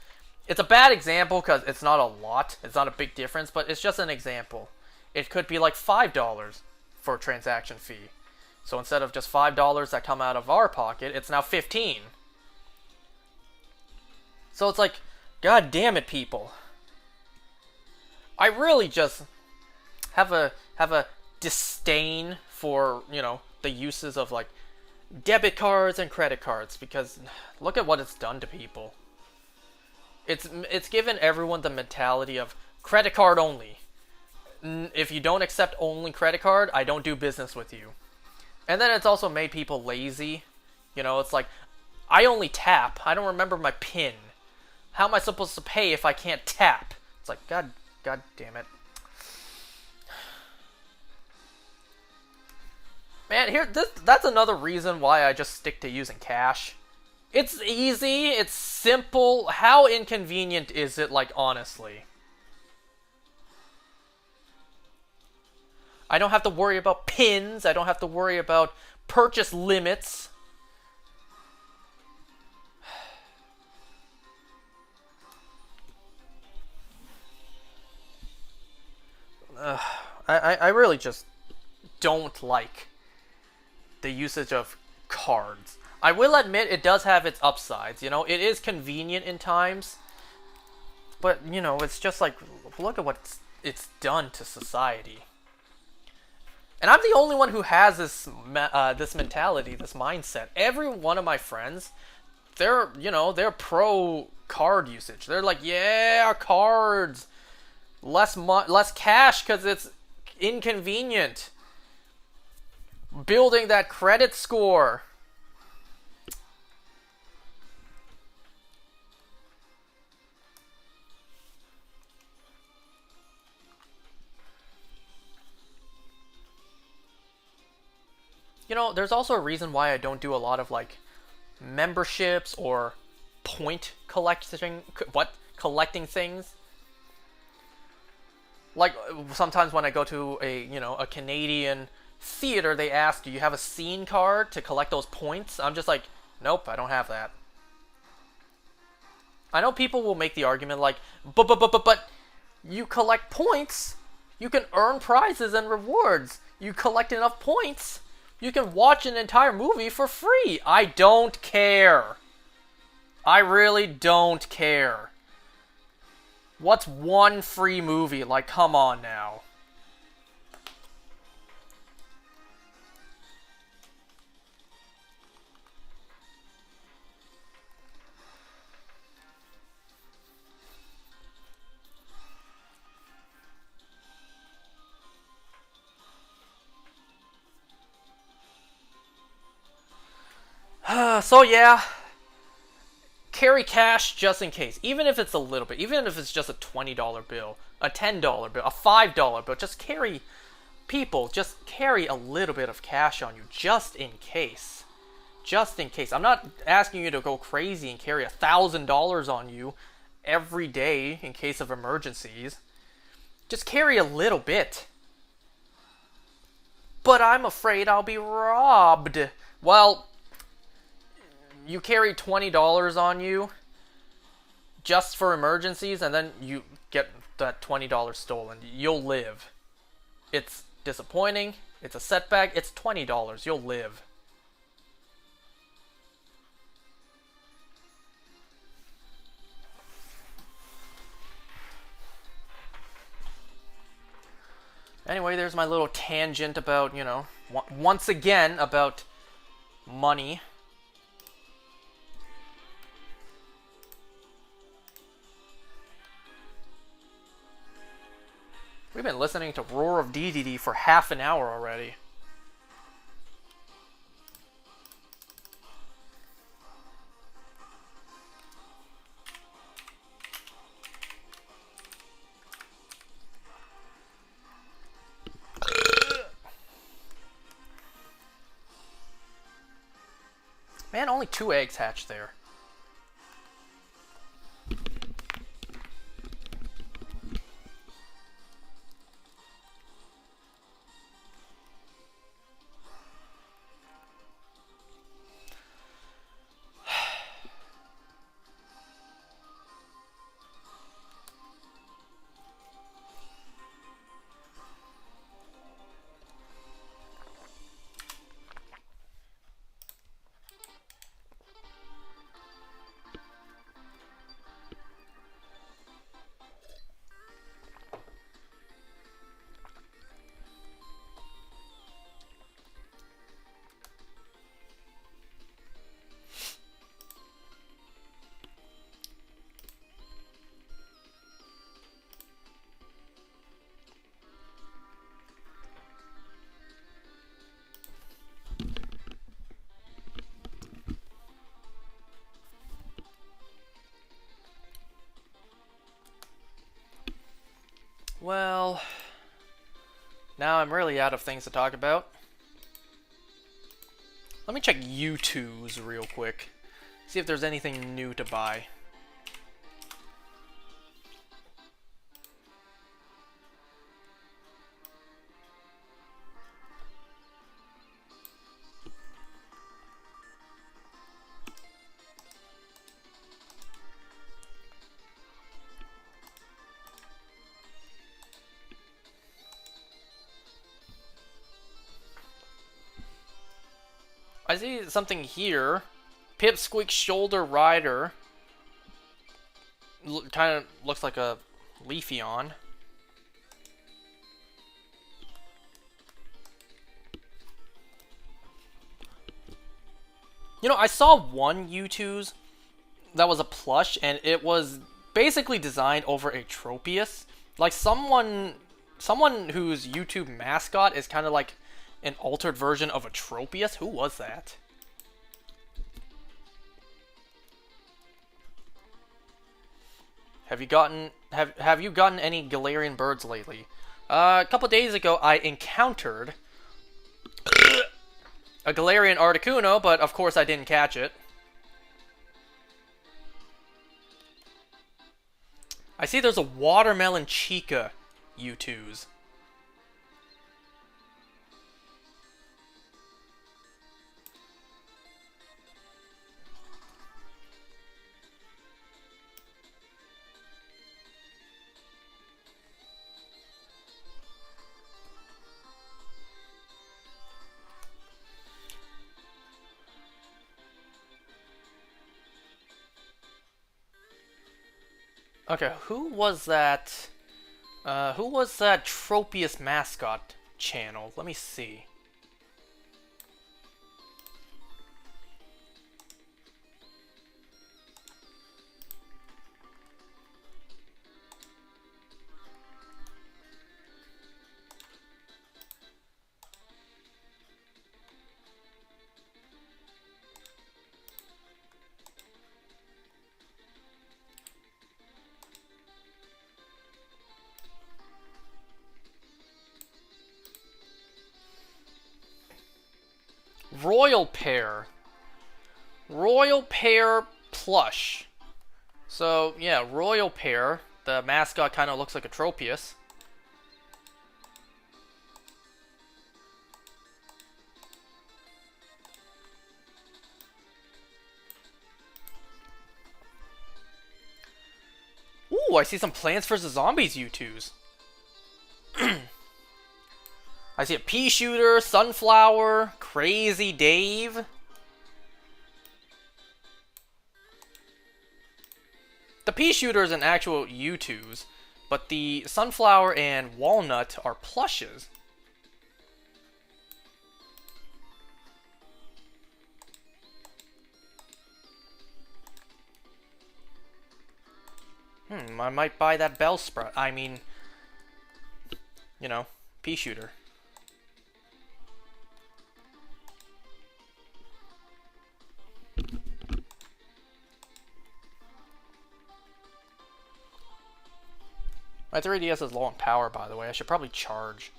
It's a bad example because it's not a lot. It's not a big difference, but it's just an example. It could be like $5 for a transaction fee. So instead of just $5 that come out of our pocket, it's now $15. So it's like, god damn it, people. I really just have a disdain for, you know, the uses of like debit cards and credit cards, because look at what it's done to people. It's given everyone the mentality of credit card only. If you don't accept only credit card, I don't do business with you. And then it's also made people lazy. You know, it's like, I only tap. I don't remember my PIN. How am I supposed to pay if I can't tap? It's like, god damn it. Man, that's another reason why I just stick to using cash. It's easy, it's simple. How inconvenient is it, like, honestly? I don't have to worry about pins. I don't have to worry about purchase limits. I really just don't like the usage of cards. I will admit it does have its upsides. You know, it is convenient in times, but you know, it's just like, look at what it's done to society. And I'm the only one who has this mentality, this mindset. Every one of my friends, they're pro card usage. They're like, yeah, cards, less cash because it's inconvenient. Building that credit score. You know, there's also a reason why I don't do a lot of like memberships or point collecting things. Like sometimes when I go to a Canadian theater, they ask, do you have a scene card to collect those points? I'm just like, nope, I don't have that. I know people will make the argument like, but you collect points, you can earn prizes and rewards. You collect enough points, you can watch an entire movie for free. I don't care. I really don't care. What's one free movie? Like, come on now. So yeah, carry cash just in case. Even if it's a little bit, even if it's just a $20 bill, a $10 bill, a $5 bill, just carry just carry a little bit of cash on you just in case. Just in case. I'm not asking you to go crazy and carry $1,000 on you every day in case of emergencies. Just carry a little bit. But I'm afraid I'll be robbed. Well, you carry $20 on you just for emergencies, and then you get that $20 stolen. You'll live. It's disappointing. It's a setback. It's $20. You'll live. Anyway, there's my little tangent about, once again, about money. We've been listening to Roar of DDD for half an hour already. Man, only 2 eggs hatched there. Well, now I'm really out of things to talk about. Let me check U2s real quick. See if there's anything new to buy. I see something here. Pipsqueak Shoulder Rider. Kind of looks like a Leafeon. I saw one U2's that was a plush, and it was basically designed over a Tropius. Like someone whose YouTube mascot is kind of like an altered version of a Tropius. Who was that? Have you gotten any Galarian birds lately? A couple days ago, I encountered a Galarian Articuno, but of course I didn't catch it. I see there's a Watermelon Chica U2's. Okay, who was that? Who was that Tropius mascot channel? Let me see. Royal Pair. Royal Pair plush. So, yeah, Royal Pair. The mascot kind of looks like a Tropius. Ooh, I see some Plants vs. Zombies U2s. I see a Pea Shooter, Sunflower, Crazy Dave. The Pea Shooter is an actual U2s, but the Sunflower and Walnut are plushes. I might buy that Bellsprout. I mean, you know, Pea Shooter. My 3DS is low on power, by the way. I should probably charge.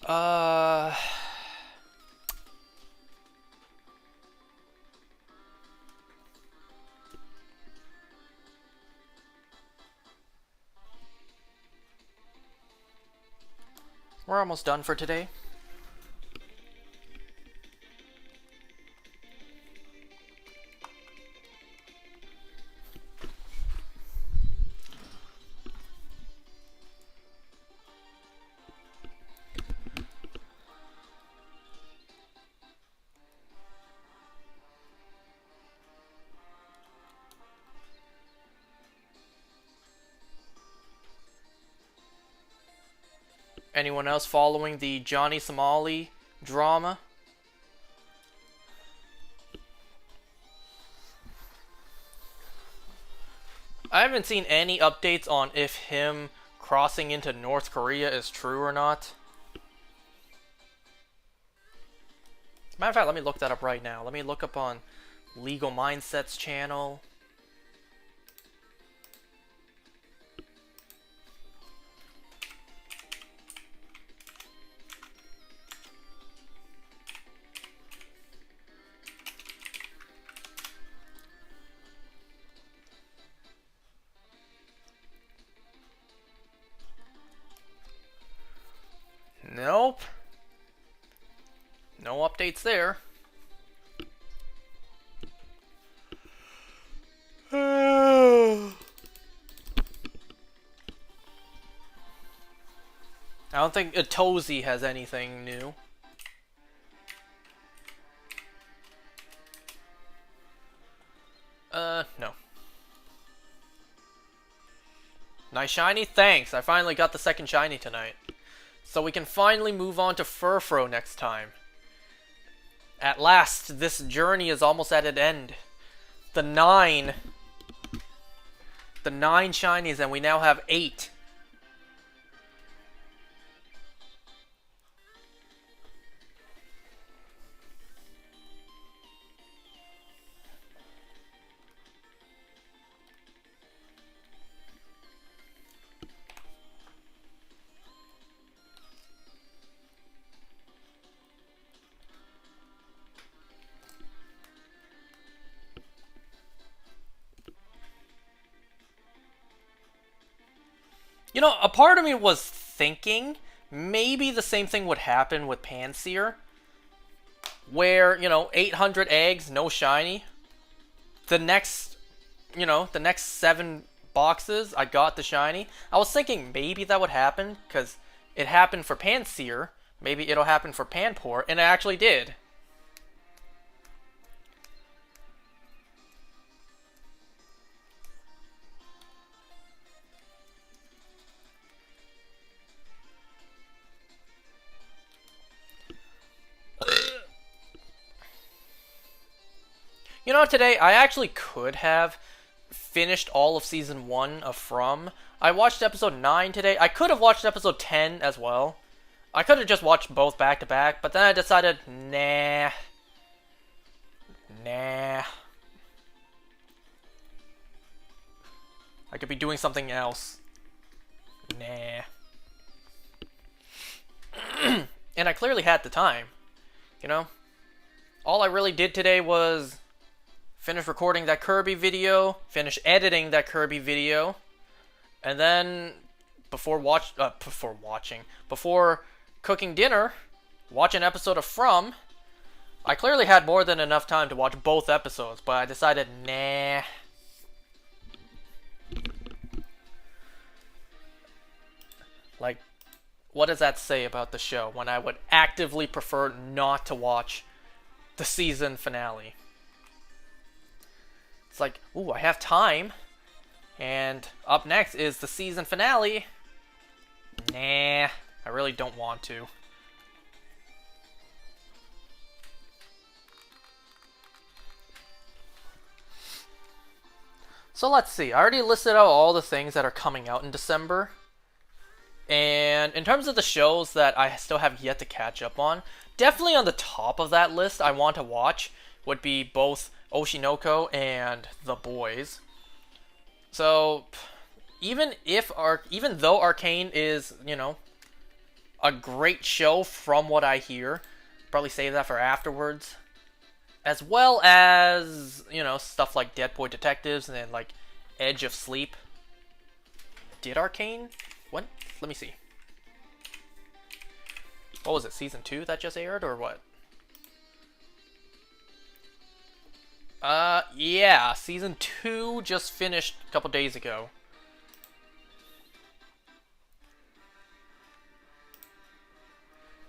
Uh... We're almost done for today. Anyone else following the Johnny Somali drama? I haven't seen any updates on if him crossing into North Korea is true or not. Matter of fact, let me look that up right now. Let me look up on Legal Mindset's channel. Nope. No updates there. I don't think Itozi has anything new. No. Nice shiny? Thanks. I finally got the second shiny tonight. So we can finally move on to Furfro next time. At last, this journey is almost at an end. The 9 shinies, and we now have 8. You know, a part of me was thinking maybe the same thing would happen with Panseer, where, you know, 800 eggs, no shiny. The next 7 boxes, I got the shiny. I was thinking maybe that would happen, because it happened for Panseer, maybe it'll happen for Panpour, and it actually did. You know, today I actually could have finished all of season 1 of From. I watched episode 9 today. I could have watched episode 10 as well. I could have just watched both back to back, but then I decided, nah. I could be doing something else. Nah. And I clearly had the time, you know? All I really did today was finish recording that Kirby video, finish editing that Kirby video, and then before cooking dinner, watch an episode of From. I clearly had more than enough time to watch both episodes, but I decided, nah. Like, what does that say about the show when I would actively prefer not to watch the season finale? It's like, ooh, I have time. And up next is the season finale. Nah, I really don't want to. So let's see. I already listed out all the things that are coming out in December. And in terms of the shows that I still have yet to catch up on, definitely on the top of that list I want to watch would be both Oshinoko and The Boys. So, even though Arcane is, you know, a great show from what I hear, probably save that for afterwards, as well as, you know, stuff like Dead Boy Detectives and like Edge of Sleep. Did Arcane? What? Let me see. What was it, season 2 that just aired, or what? Yeah, season 2 just finished a couple days ago.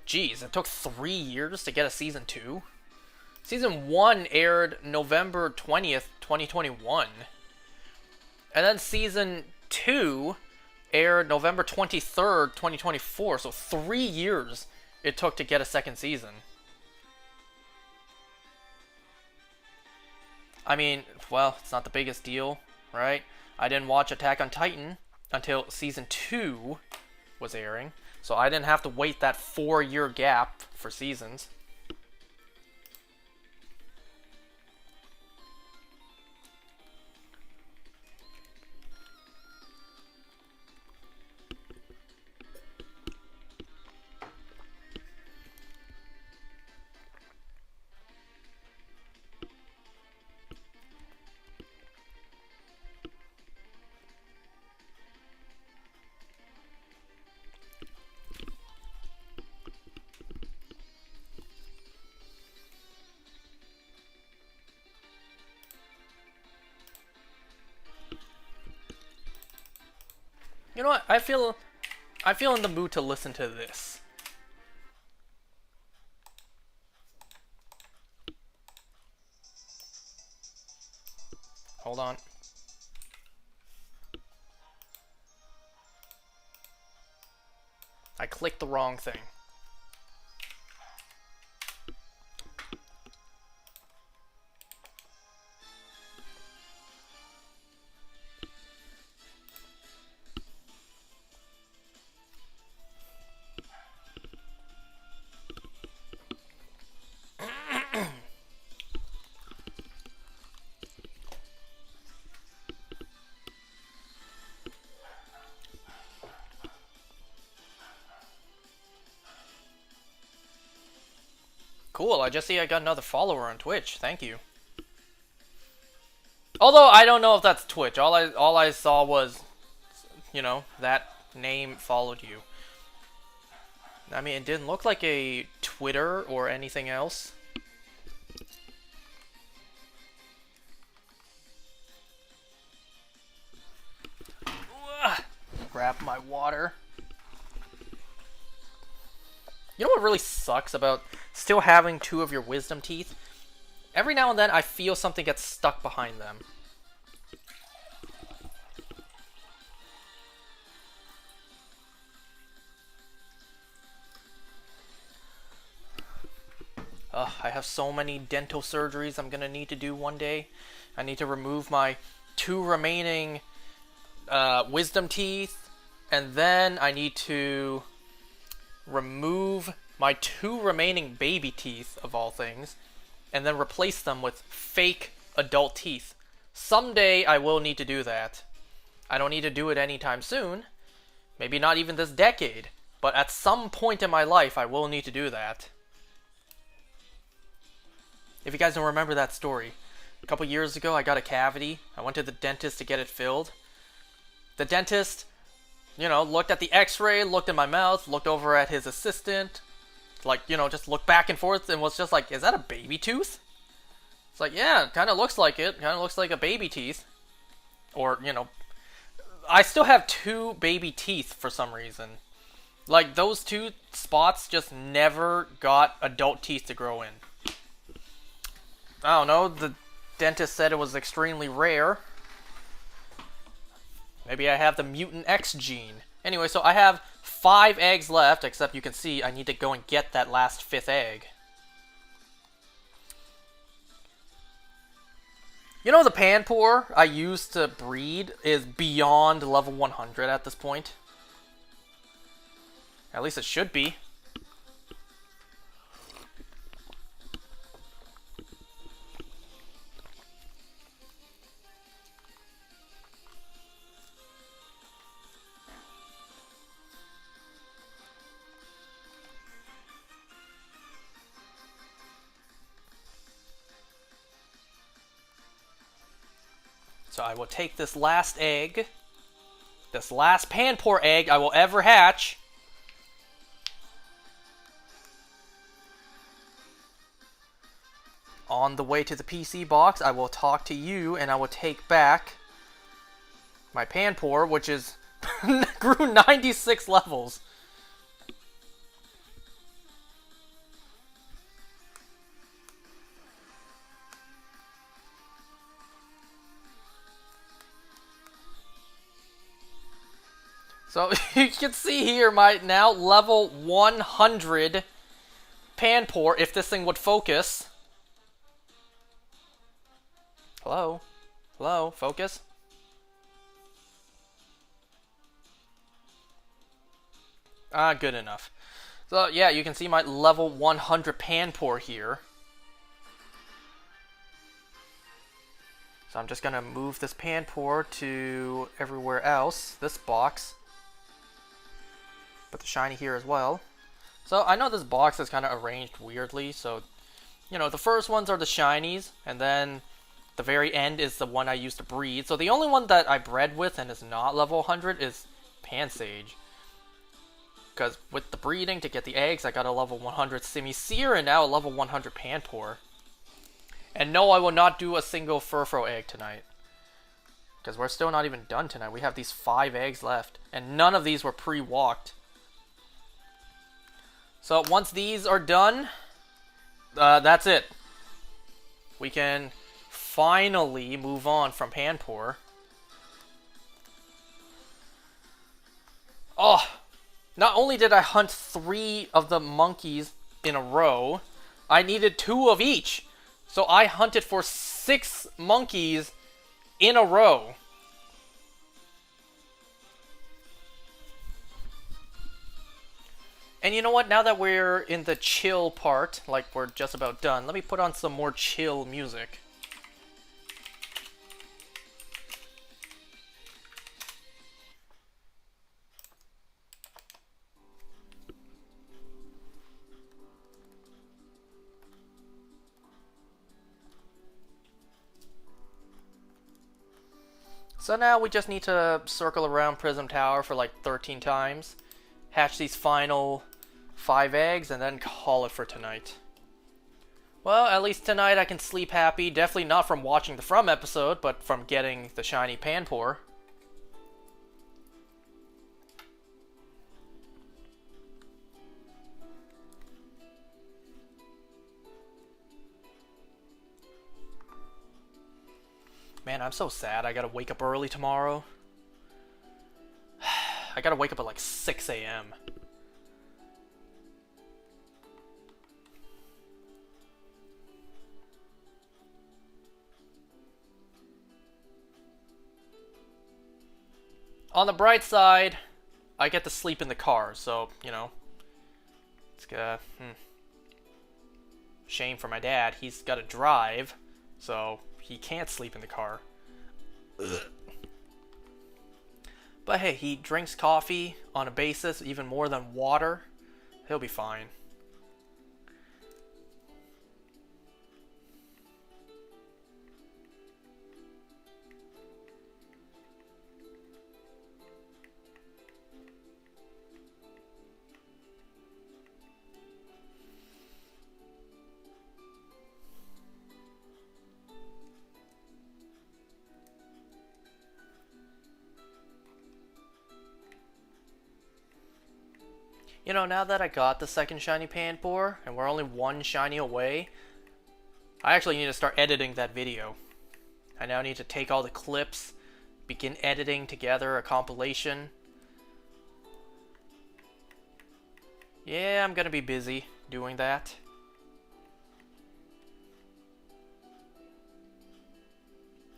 Jeez, it took 3 years to get a season 2? Season 1 aired November 20th, 2021. And then season 2 aired November 23rd, 2024. So 3 years it took to get a second season. I mean, well, it's not the biggest deal, right? I didn't watch Attack on Titan until season 2 was airing, so I didn't have to wait that 4-year gap for seasons. You know what? I feel in the mood to listen to this. Hold on. I clicked the wrong thing. Cool, I just see I got another follower on Twitch. Thank you. Although I don't know if that's Twitch. All I saw was, you know, that name followed you. I mean, it didn't look like a Twitter or anything else. Grab my water. You know what really sucks about still having two of your wisdom teeth? Every now and then I feel something gets stuck behind them. I have so many dental surgeries I'm gonna need to do one day. I need to remove my 2 remaining wisdom teeth, and then I need to remove my 2 remaining baby teeth, of all things, and then replace them with fake adult teeth. Someday I will need to do that. I don't need to do it anytime soon. Maybe not even this decade. But at some point in my life, I will need to do that. If you guys don't remember that story, a couple years ago I got a cavity. I went to the dentist to get it filled. The dentist, looked at the x-ray, looked in my mouth, looked over at his assistant, just looked back and forth and was just like, is that a baby tooth? It's like, yeah, it kind of looks like it. Kind of looks like a baby teeth. Or, I still have 2 baby teeth for some reason. Like, those 2 spots just never got adult teeth to grow in. I don't know, the dentist said it was extremely rare. Maybe I have the mutant X gene. Anyway, so I have 5 eggs left, except you can see I need to go and get that last 5th egg. You know, the Panpour I used to breed is beyond level 100 at this point. At least it should be. So I will take this last egg, this last Panpour egg I will ever hatch. On the way to the PC box, I will talk to you and I will take back my Panpour, which is grew 96 levels. So you can see here my now level 100 Panpour, if this thing would focus. Hello? Hello? Focus? Good enough. So yeah, you can see my level 100 Panpour here. So I'm just gonna move this Panpour to everywhere else, this box. Put the shiny here as well. So I know this box is kind of arranged weirdly, so the first ones are the shinies, and then the very end is the one I used to breed. So the only one that I bred with and is not level 100 is Pansage. Because with the breeding to get the eggs, I got a level 100 Simisear and now a level 100 Panpour. And no, I will not do a single Furfrou egg tonight. Because we're still not even done tonight. We have these 5 eggs left. And none of these were pre-walked. So once these are done, that's it. We can finally move on from Panpour. Oh, not only did I hunt 3 of the monkeys in a row, I needed 2 of each. So I hunted for 6 monkeys in a row. And you know what? Now that we're in the chill part, like we're just about done, let me put on some more chill music. So now we just need to circle around Prism Tower for like 13 times, hatch these final 5 eggs, and then call it for tonight. Well, at least tonight I can sleep happy. Definitely not from watching the From episode, but from getting the shiny Panpour. Man, I'm so sad. I gotta wake up early tomorrow. I gotta wake up at like 6 a.m. On the bright side, I get to sleep in the car, so, you know, it's shame for my dad. He's got to drive, so he can't sleep in the car. Ugh. But hey, he drinks coffee on a basis even more than water. He'll be fine. You know, now that I got the second shiny Panpour, and we're only one shiny away, I actually need to start editing that video. I now need to take all the clips, begin editing together a compilation. Yeah, I'm gonna be busy doing that.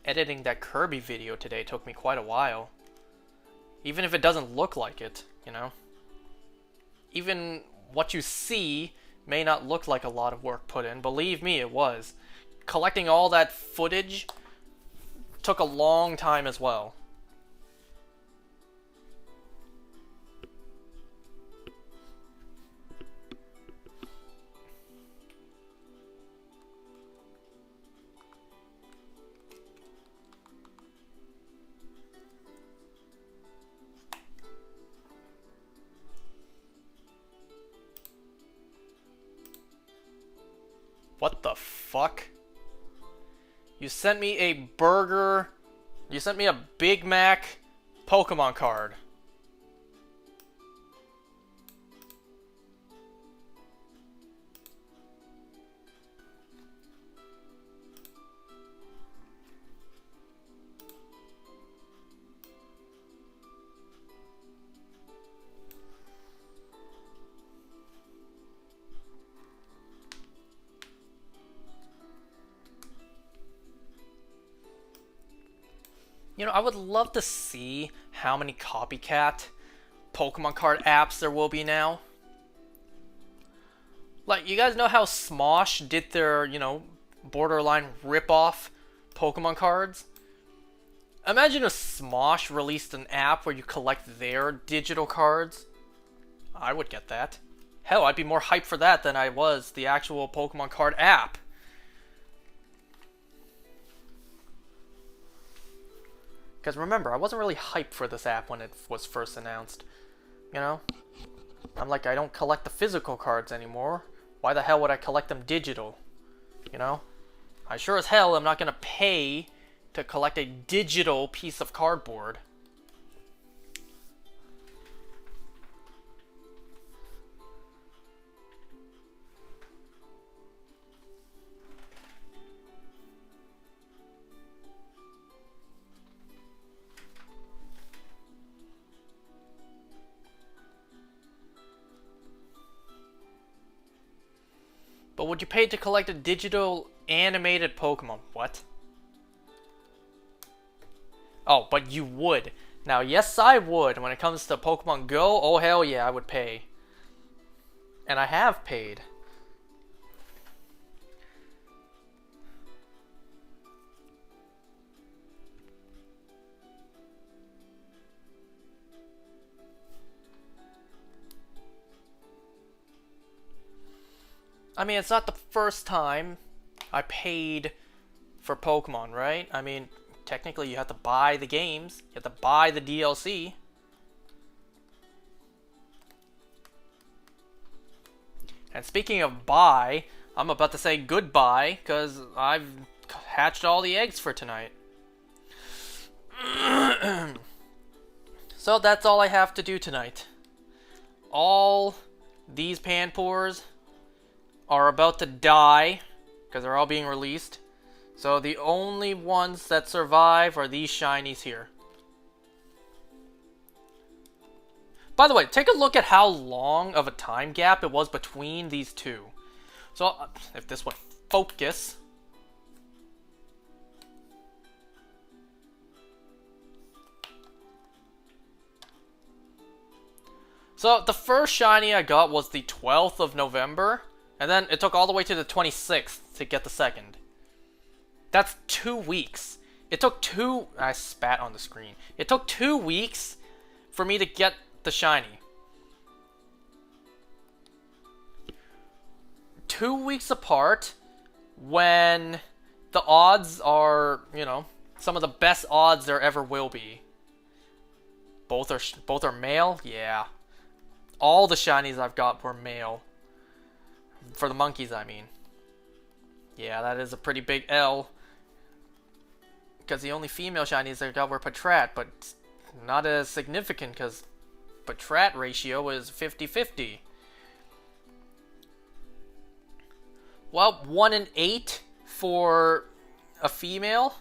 Editing that Kirby video today took me quite a while. Even if it doesn't look like it, you know? Even what you see may not look like a lot of work put in. Believe me, it was. Collecting all that footage took a long time as well. What the fuck? You sent me a burger. You sent me a Big Mac Pokemon card. You know, I would love to see how many copycat Pokemon card apps there will be now. Like, you guys know how Smosh did their, you know, borderline rip-off Pokemon cards? Imagine if Smosh released an app where you collect their digital cards. I would get that. Hell, I'd be more hyped for that than I was the actual Pokemon card app. Because remember, I wasn't really hyped for this app when it was first announced. You know? I'm like, I don't collect the physical cards anymore. Why the hell would I collect them digital? You know? I sure as hell am not going to pay to collect a digital piece of cardboard. But would you pay to collect a digital animated Pokemon? What? Oh, but you would. Now, yes, I would. When it comes to Pokemon Go, oh hell yeah, I would pay. And I have paid. I mean, it's not the first time I paid for Pokemon, right? I mean, technically you have to buy the games. You have to buy the DLC. And speaking of buy, I'm about to say goodbye because I've hatched all the eggs for tonight. So that's all I have to do tonight. All these Panpours are about to die because they're all being released. So the only ones that survive are these shinies here. By the way, take a look at how long of a time gap it was between these two. So, if this would focus. So, the first shiny I got was the 12th of November, and then it took all the way to the 26th to get the second. That's 2 weeks. It took I spat on the screen. It took 2 weeks for me to get the shiny. 2 weeks apart when the odds are, you know, some of the best odds there ever will be. Both are male? Yeah. All the shinies I've got were male. For the monkeys, I mean. Yeah, that is a pretty big L. Because the only female shinies I got were Patrat, but not as significant because Patrat ratio is 50-50. Well, 1 in 8 for a female.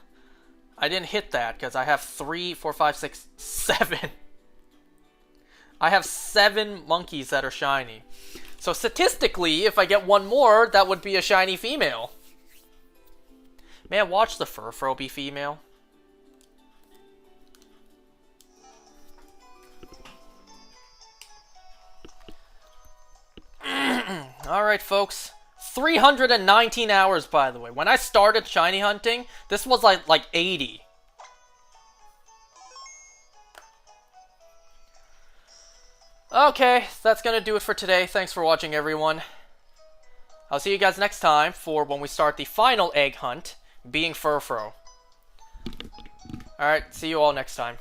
I didn't hit that because I have 3, 4, 5, 6, 7. I have 7 monkeys that are shiny. So statistically, if I get one more, that would be a shiny female. May I watch the Furfrou be female? Alright, folks. 319 hours, by the way. When I started shiny hunting, this was like 80. Okay, that's gonna do it for today. Thanks for watching, everyone. I'll see you guys next time for when we start the final egg hunt, being Furfrou. Alright, see you all next time.